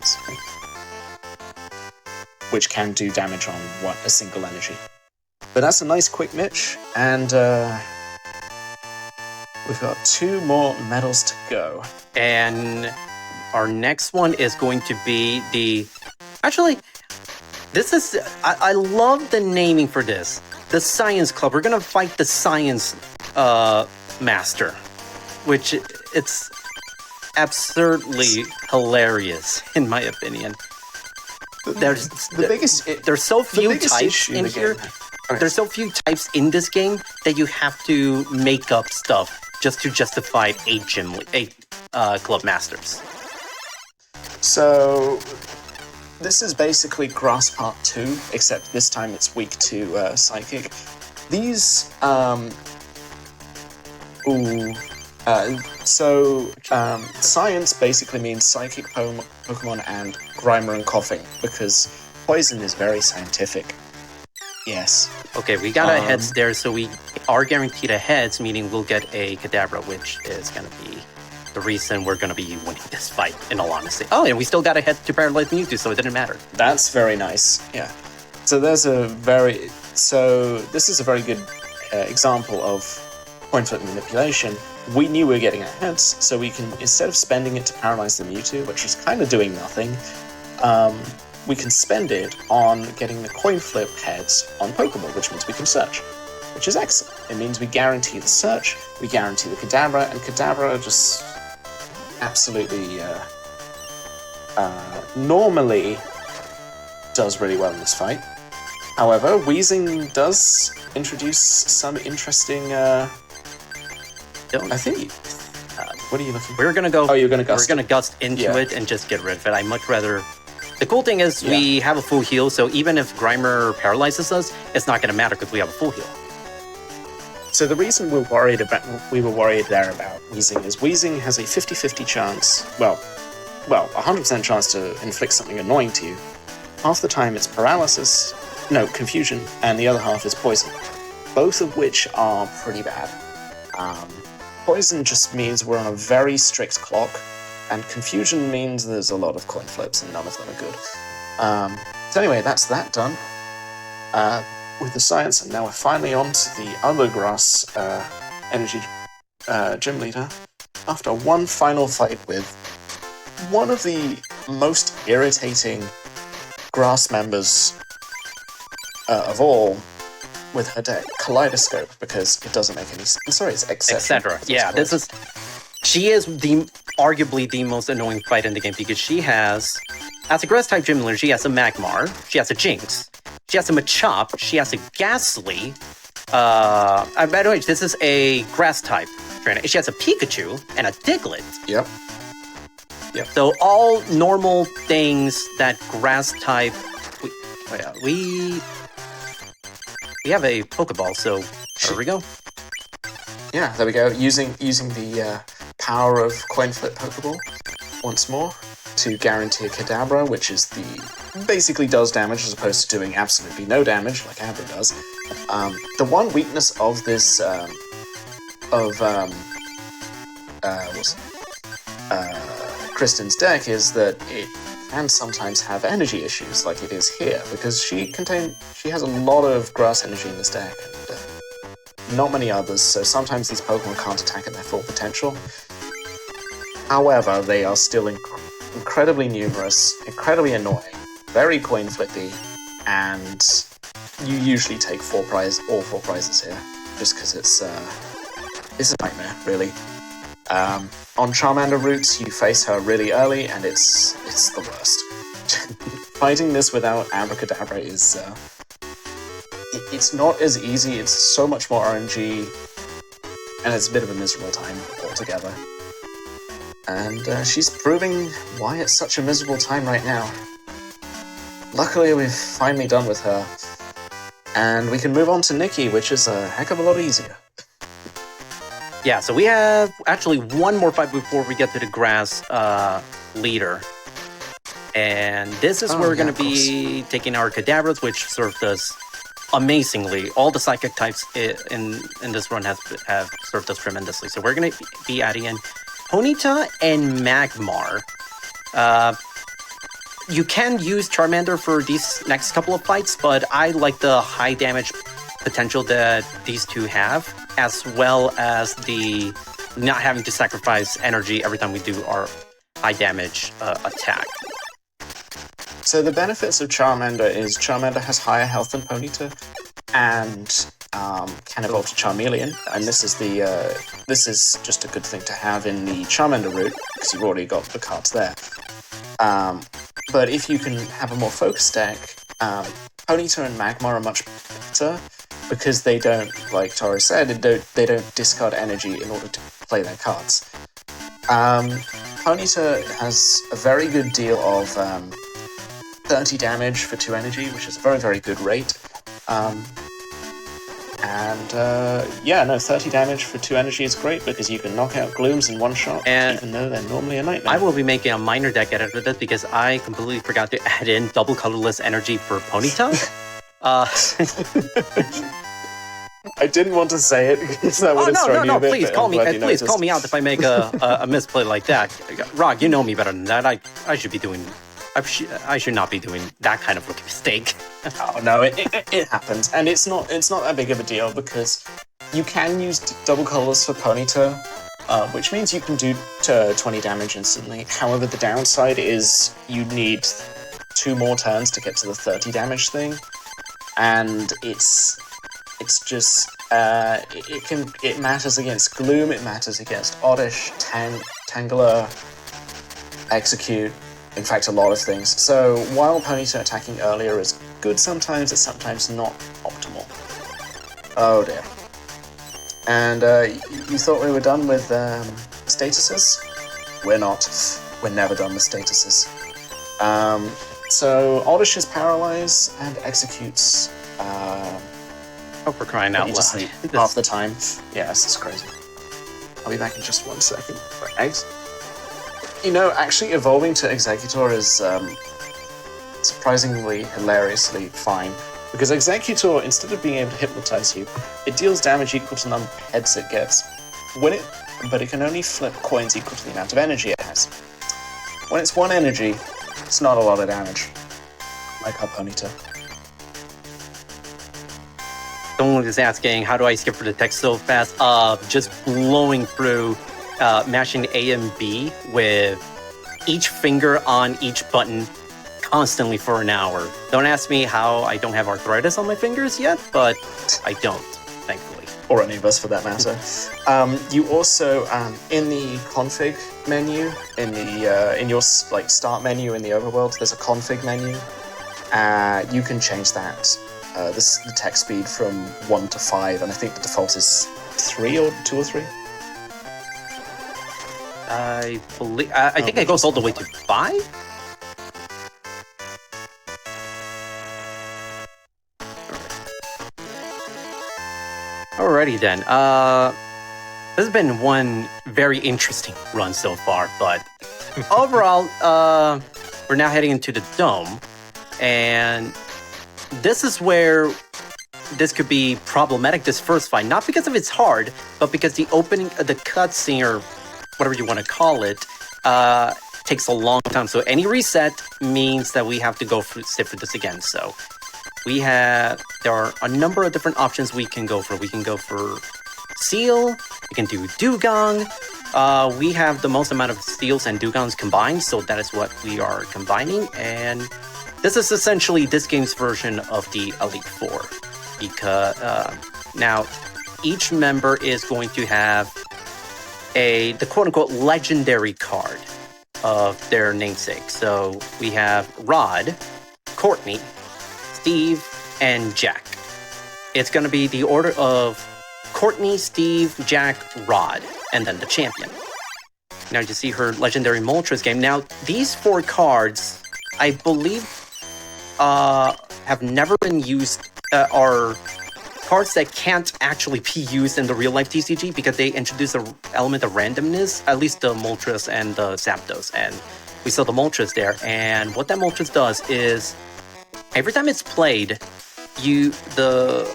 S3: which can do damage on a single energy. But that's a nice quick Mitch, and we've got 2 more medals to go.
S2: And our next one is going to be the... Actually, this is... I love the naming for this. The Science Club. We're going to fight the Science Master, which it's absurdly hilarious, in my opinion. There's so few types in here. There's so few types in this game that you have to make up stuff just to justify 8 club masters.
S3: So this is basically Grass Part 2, except this time it's weak to Psychic. These Science basically means Psychic Pokemon and Grimer and Coughing, because Poison is very scientific. Yes.
S2: Okay, we got a heads there, so we are guaranteed a heads, meaning we'll get a Kadabra, which is going to be the reason we're going to be winning this fight, in all honesty. Oh, and we still got a head to Paralyze Mewtwo, so it didn't matter.
S3: That's very nice, yeah. So this is a very good example of coin flip manipulation. We knew we were getting our heads, so we can, instead of spending it to paralyze the Mewtwo, which is kind of doing nothing, we can spend it on getting the coin flip heads on Pokemon, which means we can search, which is excellent. It means we guarantee the search, we guarantee the Kadabra, and Kadabra just absolutely normally does really well in this fight. However, Weezing does introduce some interesting... I think... what are you looking for?
S2: We're gonna go...
S3: Oh, you're gonna Gust.
S2: We're gonna Gust into it and just get rid of it. I much rather The cool thing is we have a full heal, so even if Grimer paralyzes us, it's not going to matter because we have a full heal.
S3: So the reason we were worried there about Weezing is Weezing has a 50-50 chance, well, 100% chance to inflict something annoying to you. Half the time it's confusion, and the other half is poison. Both of which are pretty bad. Poison just means we're on a very strict clock, and confusion means there's a lot of coin flips and none of them are good. So anyway, that's that done with the science, and now we're finally on to the other grass energy gym leader. After one final fight with one of the most irritating grass members of all, with her deck, Kaleidoscope, because it doesn't make any sense. I'm sorry, it's etc.
S2: Yeah, she is arguably the most annoying fight in the game because she has, as a grass-type gym leader, she has a Magmar, she has a Jinx, she has a Machop, she has a Ghastly. By the way, this is a grass-type trainer. She has a Pikachu and a Diglett.
S3: Yep.
S2: So all normal things that grass-type... We have a Pokeball, so there we go.
S3: Yeah, there we go. Using the power of Coin Flip Pokeball once more to guarantee a Kadabra, which is basically does damage as opposed to doing absolutely no damage like Abra does. The one weakness of this Kristen's deck is that it can sometimes have energy issues, like it is here, because she has a lot of grass energy in this deck, and not many others, so sometimes these Pokemon can't attack at their full potential. However, they are still incredibly numerous, incredibly annoying, very coin flippy, and you usually take all four prizes here, just because it's a nightmare, really. On Charmander routes, you face her really early, and it's the worst. Fighting this without Abracadabra is... it's not as easy, it's so much more RNG, and it's a bit of a miserable time altogether. And she's proving why it's such a miserable time right now. Luckily, we've finally done with her, and we can move on to Nikki, which is a heck of a lot easier.
S2: Yeah, so we have actually one more fight before we get to the grass leader. And this is where we're going to be taking our Kadabras, which sort of does amazingly. All the psychic types in this run have served us tremendously. So we're going to be adding in Ponyta and Magmar. You can use Charmander for these next couple of fights, but I like the high damage potential that these two have, as well as the not having to sacrifice energy every time we do our high damage attack.
S3: So the benefits of Charmander is Charmander has higher health than Ponyta, and can evolve to Charmeleon, and this is just a good thing to have in the Charmander route, because you've already got the cards there. But if you can have a more focused deck, Ponyta and Magmar are much better, because they don't, like Taro said, they don't discard energy in order to play their cards. Ponyta has a very good deal of 30 damage for 2 energy, which is a very, very good rate. 30 damage for 2 energy is great, because you can knock out Glooms in one shot, even though they're normally a nightmare.
S2: I will be making a minor deck edit of this, because I completely forgot to add in double colorless energy for Ponyta.
S3: I didn't want to say it because that would have thrown you a bit.
S2: Please call me out if I make a misplay like that. Rog, you know me better than that. I should not be doing that kind of mistake.
S3: Oh no, it happens, and it's not that big of a deal, because you can use double colors for Ponyta, which means you can do 20 damage instantly. However, the downside is you need 2 more turns to get to the 30 damage thing, and it's just it matters against Gloom, it matters against Oddish, Tangela, Execute, in fact a lot of things. So while Ponyta attacking earlier is good sometimes, it's sometimes not optimal. Oh dear. And you thought we were done with statuses? We're not. We're never done with statuses. So Oddish is paralyzed and executes.
S2: Oh, for crying out
S3: Just
S2: loud.
S3: half the time. Yeah, this is crazy. I'll be back in just 1 second. Right. You know, actually evolving to Executor is surprisingly, hilariously fine. Because Executor, instead of being able to hypnotize you, it deals damage equal to the number of heads it gets. But it can only flip coins equal to the amount of energy it has. When it's 1 energy, it's not a lot of damage. Like our Ponyta.
S2: Someone is asking, how do I skip for the text so fast? Just blowing through, mashing A and B with each finger on each button constantly for an hour. Don't ask me how I don't have arthritis on my fingers yet, but I don't, thankfully.
S3: Or any of us for that matter. You also, in the config menu, in your start menu in the overworld, there's a config menu. You can change that. The text speed from 1 to 5, and I think the default is 3 or 2 or 3.
S2: I believe. I think it goes all the way to 5. Alrighty then. This has been one very interesting run so far, but overall, we're now heading into the Dome, and this is where this could be problematic, this first fight. Not because of it's hard, but because the opening, the cutscene, or whatever you want to call it, takes a long time. So any reset means that we have to sit for this again. So there are a number of different options we can go for. We can go for Seal, we can do Dugong. We have the most amount of Seals and Dugongs combined, so that is what we are combining. And this is essentially this game's version of the Elite Four. Because now each member is going to have the quote-unquote legendary card of their namesake. So we have Rod, Courtney, Steve, and Jack. It's going to be the order of Courtney, Steve, Jack, Rod, and then the champion. Now you see her legendary Moltres game. Now these 4 cards, I believe, have never been used, are cards that can't actually be used in the real-life TCG because they introduce an element of randomness, at least the Moltres and the Zapdos. And we saw the Moltres there, and what that Moltres does is, every time it's played, the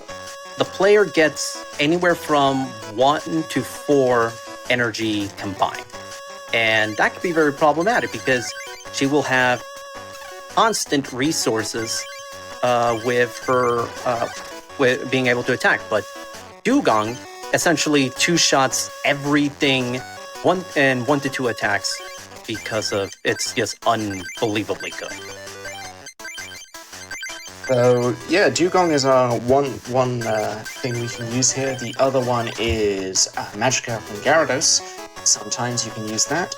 S2: player gets anywhere from 1 to 4 energy combined. And that could be very problematic because she will have constant resources with being able to attack. But Dugong essentially 2-shots everything, 1 to 2 attacks because of it's just unbelievably good.
S3: So yeah, Dugong is our one thing we can use here. The other one is Magikarp and Gyarados. Sometimes you can use that.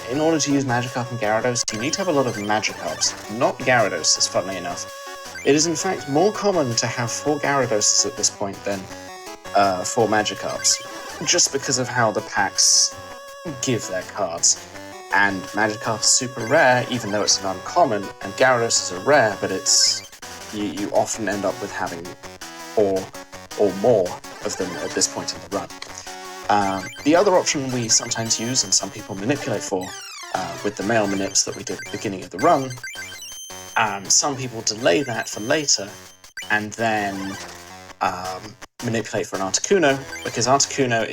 S3: In order to use Magikarp and Gyarados, you need to have a lot of Magikarps, not Gyarados, funnily enough. It is in fact more common to have 4 Gyaradoses at this point than 4 Magikarps, just because of how the packs give their cards. And Magikarp's super rare, even though it's an uncommon, and Gyarados is a rare, but you often end up with having 4 or more of them at this point in the run. The other option we sometimes use, and some people manipulate for, with the mail manips that we did at the beginning of the run, some people delay that for later, and then manipulate for an Articuno, because Articuno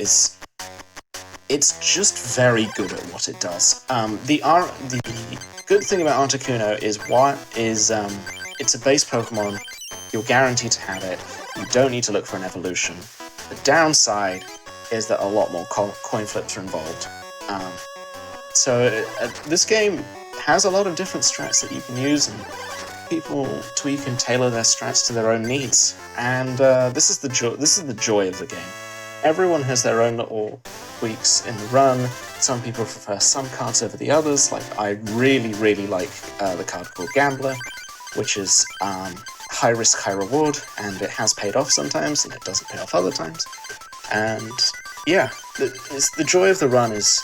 S3: it's just very good at what it does. The good thing about Articuno is it's a base Pokemon. You're guaranteed to have it. You don't need to look for an evolution. The downside is that a lot more coin flips are involved. So this game has a lot of different strats that you can use, and people tweak and tailor their strats to their own needs. And this is the joy of the game. Everyone has their own little tweaks in the run. Some people prefer some cards over the others. Like, I really, really like the card called Gambler, which is high risk, high reward, and it has paid off sometimes, and it doesn't pay off other times. And yeah, the joy of the run there's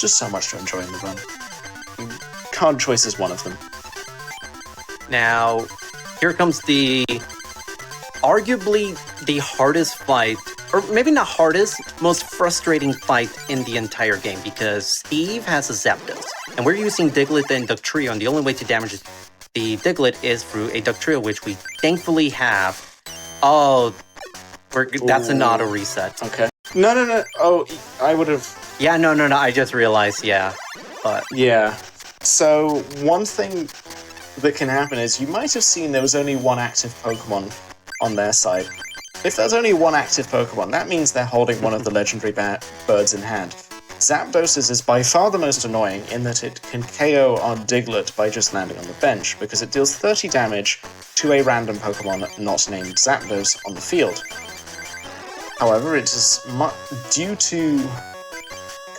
S3: just so much to enjoy in the run. card choice is one of them.
S2: Now, here comes arguably the hardest fight, or maybe not hardest, most frustrating fight in the entire game, because Steve has a Zapdos, and we're using Diglett and Dugtrio, and the only way to damage the Diglett is through a Dugtrio, which we thankfully have. Oh, that's an auto reset.
S3: Okay. No. Oh, I would have...
S2: Yeah, no, I just realized, yeah. But...
S3: Yeah. So, one thing that can happen is you might have seen there was only one active Pokemon on their side. If there's only one active Pokemon, that means they're holding one of the legendary birds in hand. Zapdos is by far the most annoying in that it can KO our Diglett by just landing on the bench, because it deals 30 damage to a random Pokemon not named Zapdos on the field. However, it is due to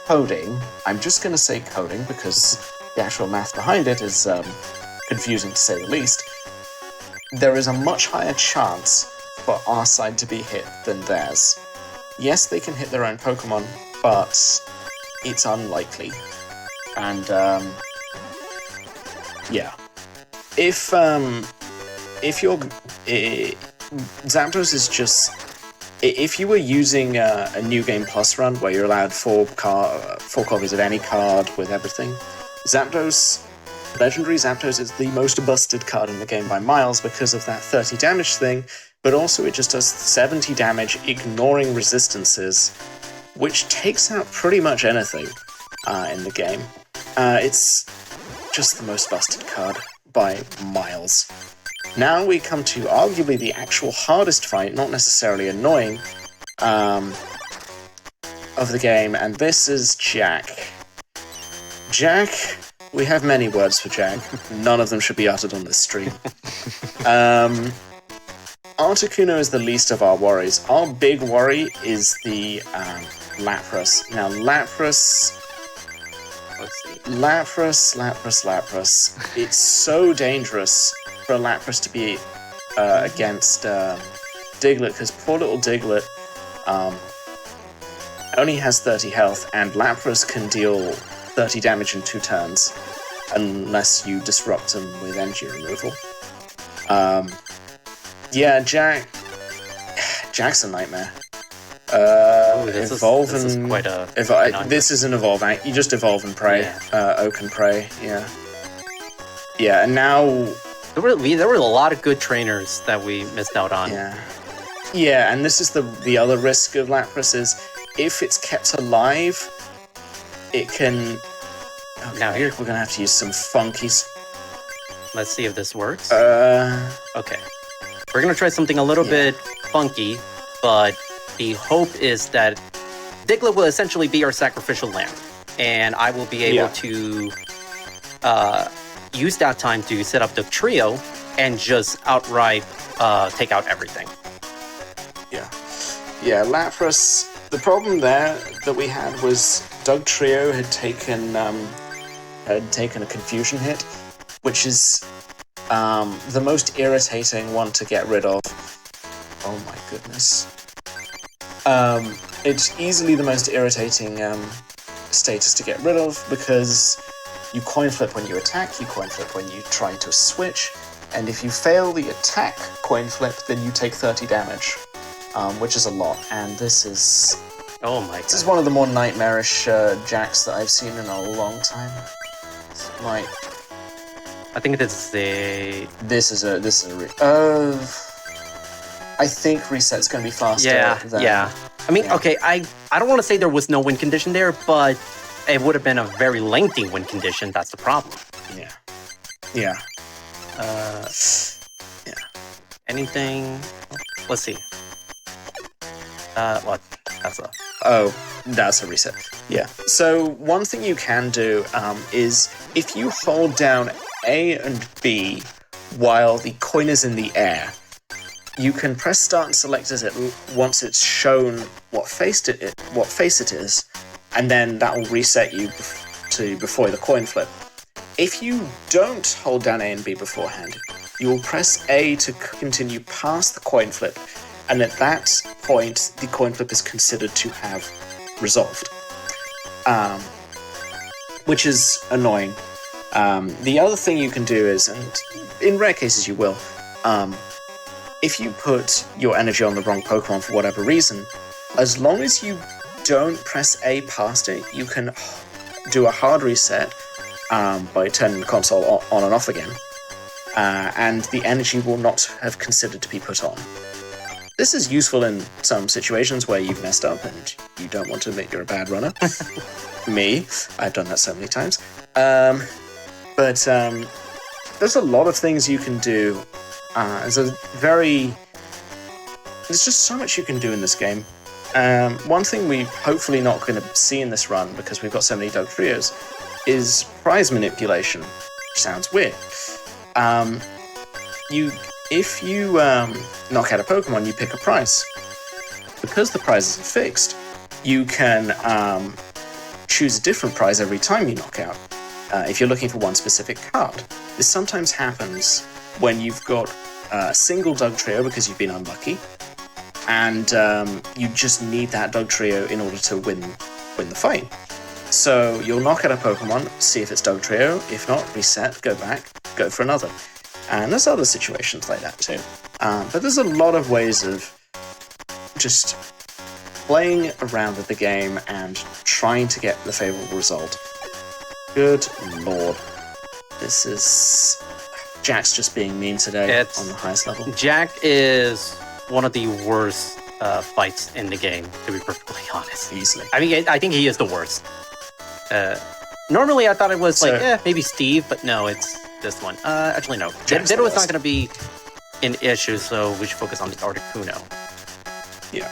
S3: coding, I'm just going to say coding because the actual math behind it is confusing to say the least, there is a much higher chance for our side to be hit than theirs. Yes, they can hit their own Pokemon, but it's unlikely. And, yeah. If you're... Zapdos is just... If you were using a New Game Plus run where you're allowed 4 copies of any card with everything, Legendary Zapdos is the most busted card in the game by miles because of that 30 damage thing, but also it just does 70 damage ignoring resistances, which takes out pretty much anything in the game. It's just the most busted card by miles. Now we come to arguably the actual hardest fight, not necessarily annoying, of the game, and this is Jack. Jack, we have many words for Jack. None of them should be uttered on this stream. Articuno is the least of our worries. Our big worry is the Lapras. Now, Lapras... Lapras. It's so dangerous for a Lapras to be against Diglett, because poor little Diglett only has 30 health, and Lapras can deal 30 damage in 2 turns, unless you disrupt him with energy removal. Yeah, Jack's a nightmare.
S2: This is quite a...
S3: this is an evolve. You just evolve and pray.
S2: Yeah.
S3: Oak and pray, yeah. Yeah, and now...
S2: There were a lot of good trainers that we missed out on.
S3: Yeah, and this is the other risk of Lapras is, if it's kept alive, it can... Okay, now here we're gonna have to use some funky...
S2: Let's see if this works.
S3: Okay.
S2: We're gonna try something a little bit funky, but the hope is that Diglett will essentially be our sacrificial lamb, and I will be able to use that time to set up the trio and just outright take out everything. Yeah, Lapras. The problem there that we had was Dugtrio had taken a confusion hit, which is the most irritating one to get rid of. Oh my goodness. It's easily the most irritating status to get rid of, because you coin flip when you attack, you coin flip when you try to switch, and if you fail the attack coin flip, then you take 30 damage, which is a lot, and this is... Oh my god.
S3: This is one of the more nightmarish Jacks that I've seen in a long time. Like...
S2: I think this is a...
S3: I think reset's going to be faster than...
S2: Yeah. I mean, okay, I don't want to say there was no win condition there, but it would have been a very lengthy win condition. That's the problem.
S3: Yeah.
S2: Anything? Let's see. What?
S3: That's a reset. Yeah. So one thing you can do is if you hold down A and B while the coin is in the air, you can press start and select as it once it's shown what face it is, and then that will reset you to before the coin flip. If you don't hold down A and B beforehand, you will press A to continue past the coin flip, and at that point, the coin flip is considered to have resolved, which is annoying. The other thing you can do is, and in rare cases you will, if you put your energy on the wrong Pokemon for whatever reason, as long as you don't press A past it, you can do a hard reset by turning the console on and off again, and the energy will not have considered to be put on. This is useful in some situations where you've messed up and you don't want to admit you're a bad runner. Me, I've done that so many times. But there's a lot of things you can do. There's just so much you can do in this game. One thing we're hopefully not going to see in this run, because we've got so many Doug Trios, is prize manipulation, which sounds weird. If you knock out a Pokemon, you pick a prize. Because the prize isn't fixed, you can choose a different prize every time you knock out. If you're looking for one specific card. This sometimes happens when you've got a single Doug Trio because you've been unlucky, and you just need that Doug Trio in order to win the fight. So you'll knock out a Pokemon, see if it's Doug Trio. If not, reset, go back, go for another. And there's other situations like that too. But there's a lot of ways of just playing around with the game and trying to get the favorable result. Good lord. This is... Jack's just being mean today on the highest level.
S2: Jack is one of the worst fights in the game, to be perfectly honest.
S3: Easily.
S2: I mean, I think he is the worst. Normally I thought it was maybe Steve, but no, it's this one. Actually, no. Ditto is not going to be an issue, so we should focus on the Articuno.
S3: Yeah.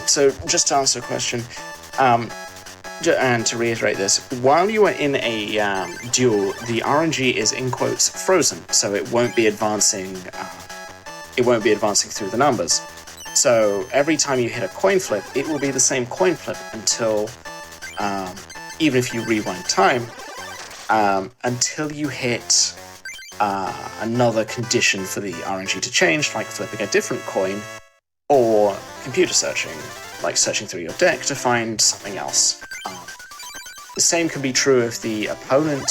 S3: So, just to answer a question, and to reiterate this, while you are in a duel, the RNG is in quotes frozen, so it won't be advancing. It won't be advancing through the numbers. So every time you hit a coin flip, it will be the same coin flip until, even if you rewind time, until you hit another condition for the RNG to change, like flipping a different coin, or computer searching, like searching through your deck to find something else. The same can be true if the opponent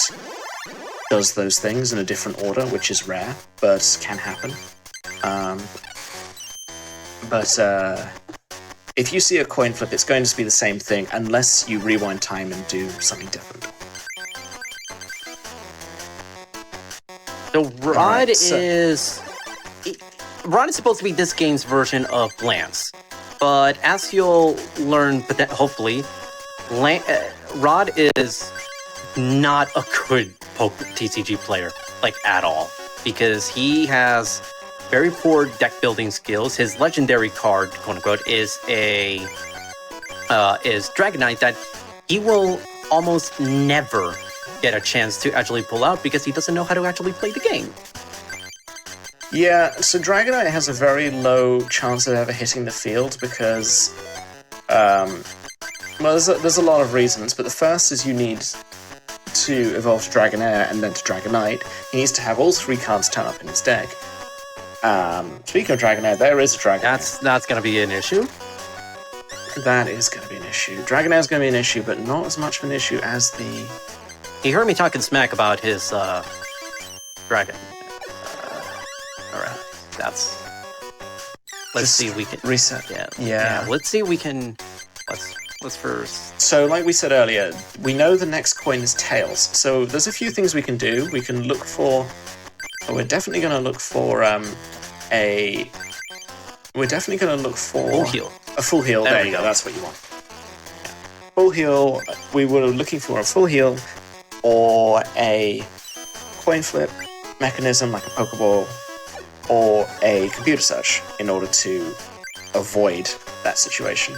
S3: does those things in a different order, which is rare, but can happen. But if you see a coin flip, it's going to be the same thing, unless you rewind time and do something different.
S2: So Rod is supposed to be this game's version of Lance, but as you'll learn, hopefully, Rod is not a good TCG player, like at all, because he has very poor deck building skills. His legendary card, quote unquote, is Dragonite that he will almost never get a chance to actually pull out because he doesn't know how to actually play the game.
S3: Yeah, so Dragonite has a very low chance of ever hitting the field because, well, there's a lot of reasons, but the first is you need to evolve to Dragonair and then to Dragonite. He needs to have all three cards turn up in his deck. Speaking of Dragonair, there is a Dragonair.
S2: That's going to be an issue.
S3: That is going to be an issue. Dragonair is going to be an issue, but not as much of an issue as the...
S2: He heard me talking smack about his dragon. Alright, that's... Let's see if we can...
S3: Reset.
S2: Yeah. Let's see if we can... Let's first...
S3: So, like we said earlier, we know the next coin is Tails. So there's a few things we can do. We can look for... We're definitely going to look for We're definitely going to look for...
S2: Full heal.
S3: A full heal. There you go. That's what you want. Full heal. We were looking for a full heal or a coin flip mechanism like a Pokeball or a computer search in order to avoid that situation.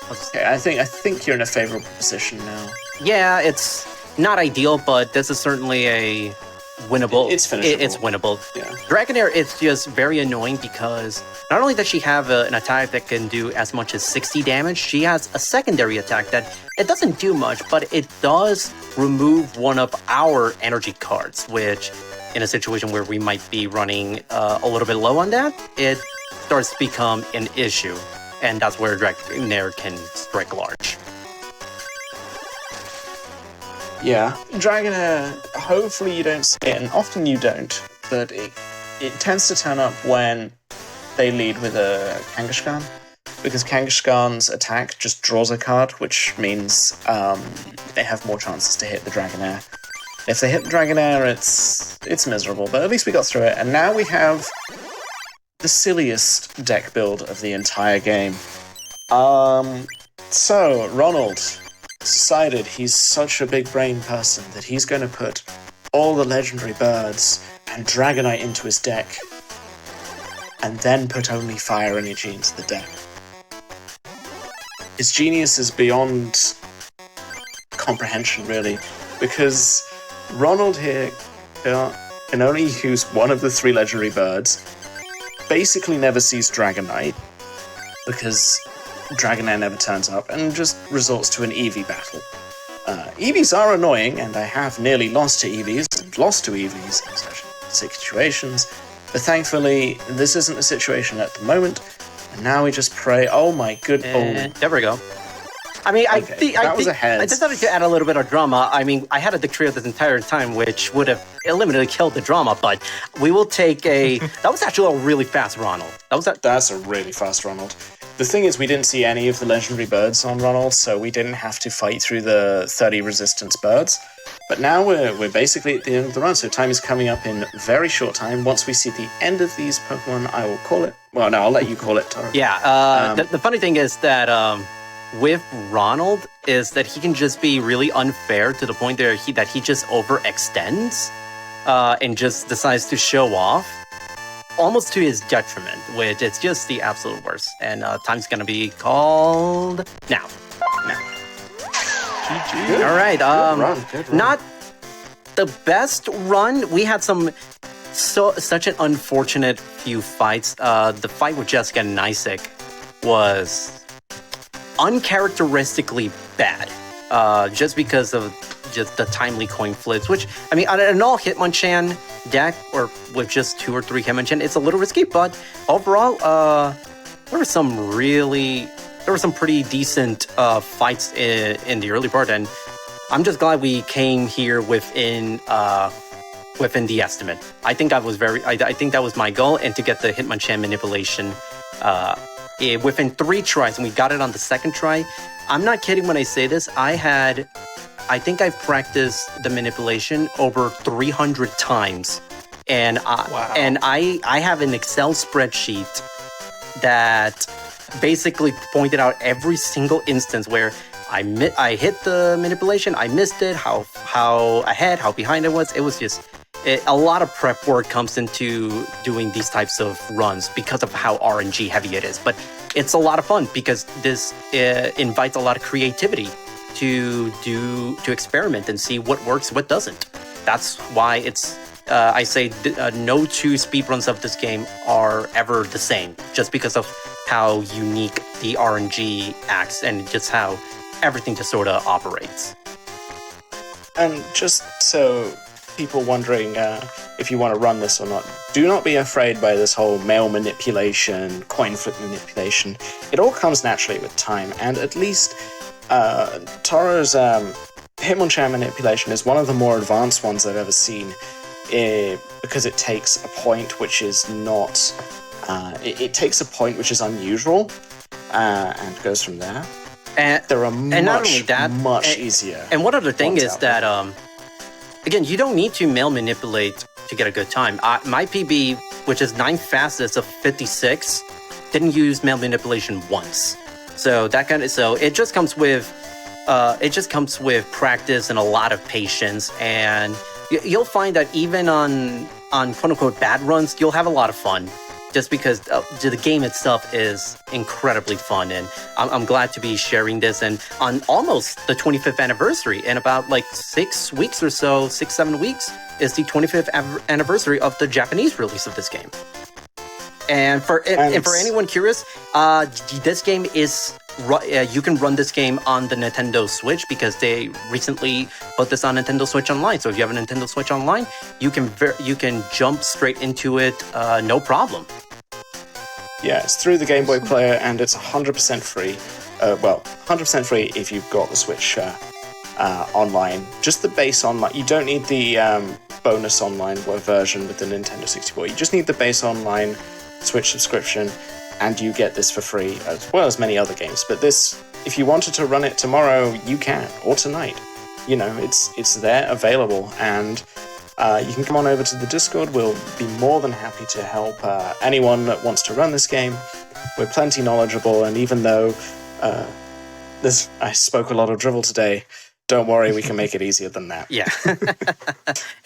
S3: Okay, I think you're in a favorable position now.
S2: Yeah, it's not ideal, but this is certainly a winnable.
S3: It's finishable.
S2: It's winnable.
S3: Yeah.
S2: Dragonair is just very annoying because not only does she have an attack that can do as much as 60 damage, she has a secondary attack that it doesn't do much, but it does remove one of our energy cards, which in a situation where we might be running a little bit low on that, it starts to become an issue. And that's where Dragonair can strike large.
S3: Yeah, Dragonair, hopefully you don't see it, and often you don't, but it tends to turn up when they lead with a Kangaskhan, because Kangaskhan's attack just draws a card, which means they have more chances to hit the Dragonair. If they hit the Dragonair, it's miserable, but at least we got through it, and now we have the silliest deck build of the entire game. So, Ronald decided he's such a big brain person that he's going to put all the legendary birds and Dragonite into his deck, and then put only Fire Energy into the deck. His genius is beyond comprehension, really, because Ronald here can only use one of the 3 legendary birds, basically never sees Dragonite, because Dragonair never turns up, and just resorts to an Eevee battle. Eevees are annoying, and I have nearly lost to Eevees, and lost to Eevees in such situations, but thankfully, this isn't a situation at the moment, and now we just pray, oh my good...
S2: There we go. I mean, I decided to add a little bit of drama. I mean, I had a Dictrio this entire time, which would have eliminated, killed the drama, but we will take a... That was actually a really fast Ronald.
S3: That's a really fast Ronald. The thing is, we didn't see any of the legendary birds on Ronald, so we didn't have to fight through the 30 resistance birds. But now we're basically at the end of the run, so time is coming up in very short time. Once we see the end of these Pokemon, I will call it. Well, no, I'll let you call it, Taro.
S2: Yeah, the funny thing is that with Ronald is that he can just be really unfair to the point that he just overextends and just decides to show off, almost to his detriment, which it's just the absolute worst. And time's gonna be called now.
S3: GG.
S2: All right.
S3: Good run.
S2: Not the best run. We had such an unfortunate few fights. The fight with Jessica and Nisek was uncharacteristically bad, just because of just the timely coin flips, which, I mean, on an all Hitmonchan deck, or with just 2 or 3 Hitmonchan, it's a little risky, but overall, there were some pretty decent fights in the early part, and I'm just glad we came here within the estimate. I think that was my goal, and to get the Hitmonchan manipulation within 3 tries, and we got it on the 2nd try. I'm not kidding when I say this. I think I've practiced the manipulation over 300 times, and I have an Excel spreadsheet that basically pointed out every single instance where I hit the manipulation, I missed it, how ahead, how behind it was. It was just a lot of prep work comes into doing these types of runs because of how RNG heavy it is. But it's a lot of fun because this invites a lot of creativity to experiment and see what works, what doesn't. That's why it's I say no 2 speedruns of this game are ever the same, just because of how unique the RNG acts and just how everything just sort of operates.
S3: And just so people wondering if you want to run this or not, do not be afraid by this whole mail manipulation, coin flip manipulation. It all comes naturally with time, and at least Taro's Hitmonchan manipulation is one of the more advanced ones I've ever seen, because it takes a point which is not... it takes a point which is unusual, and goes from there.
S2: And
S3: there are
S2: not only that,
S3: much easier.
S2: And one other thing is that, again, you don't need to mail manipulate to get a good time. My PB, which is 9th fastest of 56, didn't use mail manipulation once. So it just comes with practice and a lot of patience, and you'll find that even on quote unquote bad runs, you'll have a lot of fun. Just because the game itself is incredibly fun, and I'm glad to be sharing this. And on almost the 25th anniversary, in about like 6 weeks or so, 6-7 weeks, is the 25th anniversary of the Japanese release of this game. And for anyone curious, this game is you can run this game on the Nintendo Switch because they recently put this on Nintendo Switch Online. So if you have a Nintendo Switch Online, you can jump straight into it, no problem.
S3: Yeah, it's through the Game Boy Player, and it's 100% free. 100% free if you've got the Switch online. Just the base online. You don't need the bonus online version with the Nintendo 64. You just need the base online Switch subscription, and you get this for free, as well as many other games. But this, if you wanted to run it tomorrow, you can, or tonight. You know, it's there, available, and you can come on over to the Discord. We'll be more than happy to help anyone that wants to run this game. We're plenty knowledgeable, and even though I spoke a lot of drivel today, don't worry, we can make it easier than that.
S2: Yeah.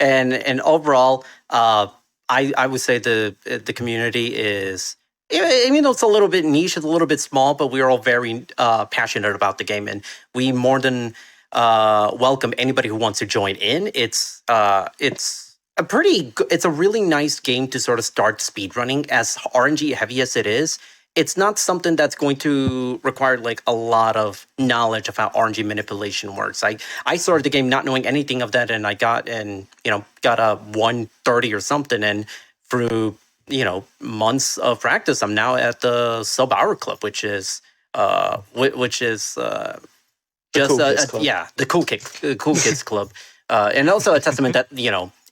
S2: and overall, I would say the community is, even though it's a little bit niche, it's a little bit small, but we're all very passionate about the game, and we more than welcome anybody who wants to join in. It's a really nice game to sort of start speedrunning. As RNG heavy as it is, it's not something that's going to require like a lot of knowledge of how RNG manipulation works. I started the game not knowing anything of that, and I got a 130 or something, and through months of practice, I'm now at the sub-hour club, which is the Cool Kids Club, and also a testament that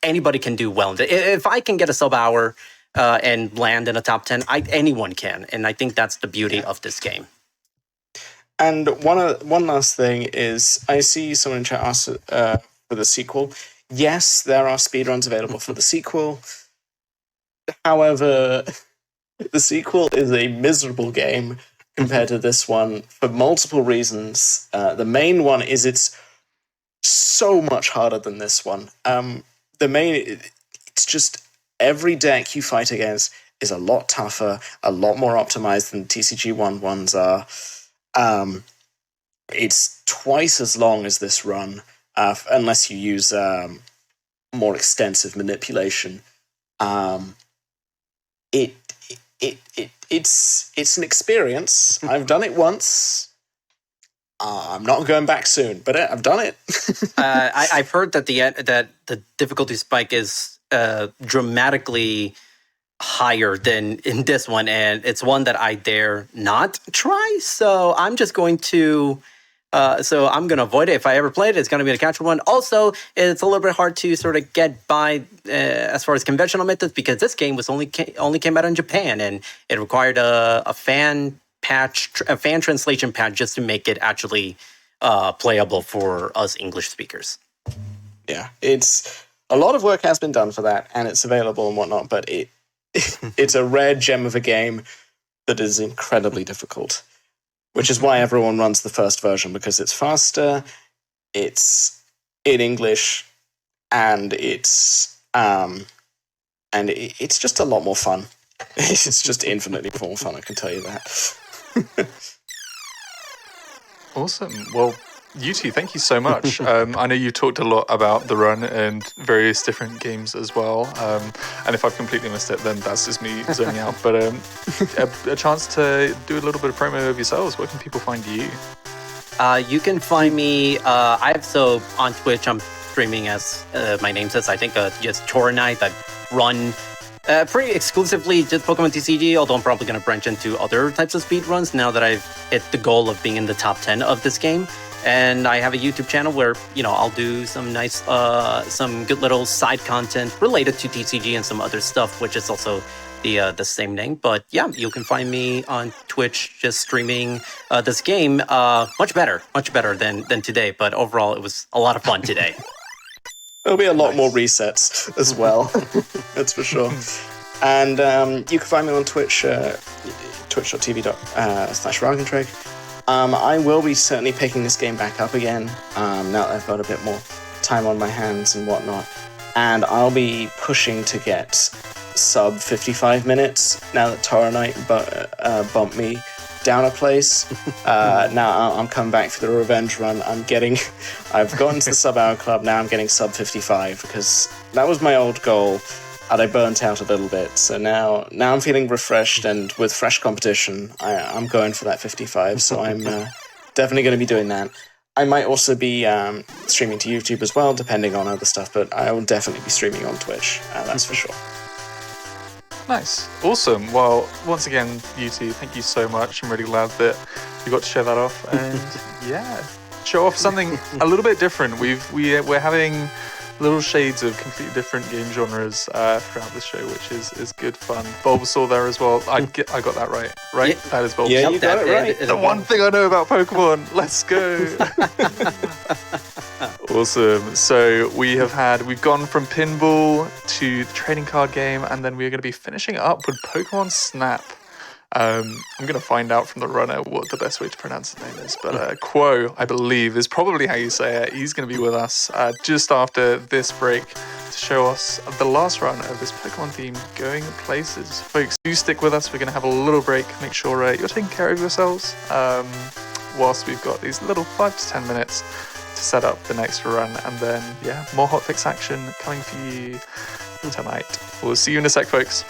S2: anybody can do well. If I can get a sub-hour and land in a top 10, anyone can, and I think that's the beauty of this game.
S3: And one last thing is, I see someone in chat ask for the sequel. Yes, there are speedruns available for the sequel. However, the sequel is a miserable game compared to this one for multiple reasons. The main one is it's so much harder than this one. It's just every deck you fight against is a lot tougher, a lot more optimized than TCG ones are. It's twice as long as this run, unless you use more extensive manipulation. It's an experience. I've done it once. I'm not going back soon, but I've done it.
S2: I've heard that the difficulty spike is dramatically higher than in this one, and it's one that I dare not try. So I'm just going to. I'm going to avoid it. If I ever play it, it's going to be a casual one. Also, it's a little bit hard to sort of get by as far as conventional methods, because this game was only came out in Japan, and it required a fan translation patch just to make it actually playable for us English speakers.
S3: Yeah, it's a lot of work has been done for that, and it's available and whatnot. But it's a rare gem of a game that is incredibly difficult. Which is why everyone runs the first version, because it's faster, it's in English, and it's just a lot more fun. It's just infinitely more fun, I can tell you that.
S1: Awesome. Well, you two, thank you so much. I know you talked a lot about the run and various different games as well. And if I've completely missed it, then that's just me zoning out. But a chance to do a little bit of promo of yourselves. Where can people find you?
S2: You can find me. On Twitch, I'm streaming as my name says. I think just Toronite. I run pretty exclusively just Pokemon TCG, although I'm probably going to branch into other types of speedruns now that I've hit the goal of being in the top 10 of this game. And I have a YouTube channel where, I'll do some nice, some good little side content related to TCG and some other stuff, which is also the same name. But yeah, you can find me on Twitch just streaming this game. Much better than today. But overall, it was a lot of fun today.
S3: There'll be a lot more resets as well. That's for sure. And you can find me on Twitch, twitch.tv/Raagentreg. I will be certainly picking this game back up again now that I've got a bit more time on my hands and whatnot. And I'll be pushing to get sub 55 minutes now that Toronite bumped me down a place. Now I'm coming back for the revenge run. I've gotten to the sub-hour club, now I'm getting sub 55 because that was my old goal. And I burnt out a little bit, so now I'm feeling refreshed, and with fresh competition, I'm going for that 55, so I'm definitely going to be doing that. I might also be streaming to YouTube as well, depending on other stuff, but I will definitely be streaming on Twitch, that's for sure.
S1: Nice. Awesome. Well, once again, you two, thank you so much. I'm really glad that you got to share that off, and yeah, show off something a little bit different. We're having little shades of completely different game genres throughout the show, which is good fun. Bulbasaur there as well. I got that right?
S2: Yeah.
S1: That is Bulbasaur.
S3: Yeah, you got it right.
S1: The one thing I know about Pokemon. Let's go. Awesome. So we've gone from pinball to the trading card game, and then we're going to be finishing up with Pokemon Snap. I'm going to find out from the runner what the best way to pronounce his name is, but Quo, I believe, is probably how you say it. He's going to be with us just after this break to show us the last run of this Pokemon theme going places. Folks, do stick with us. We're going to have a little break. Make sure you're taking care of yourselves whilst we've got these little 5 to 10 minutes to set up the next run, and then, more hotfix action coming for you tonight. We'll see you in a sec, folks.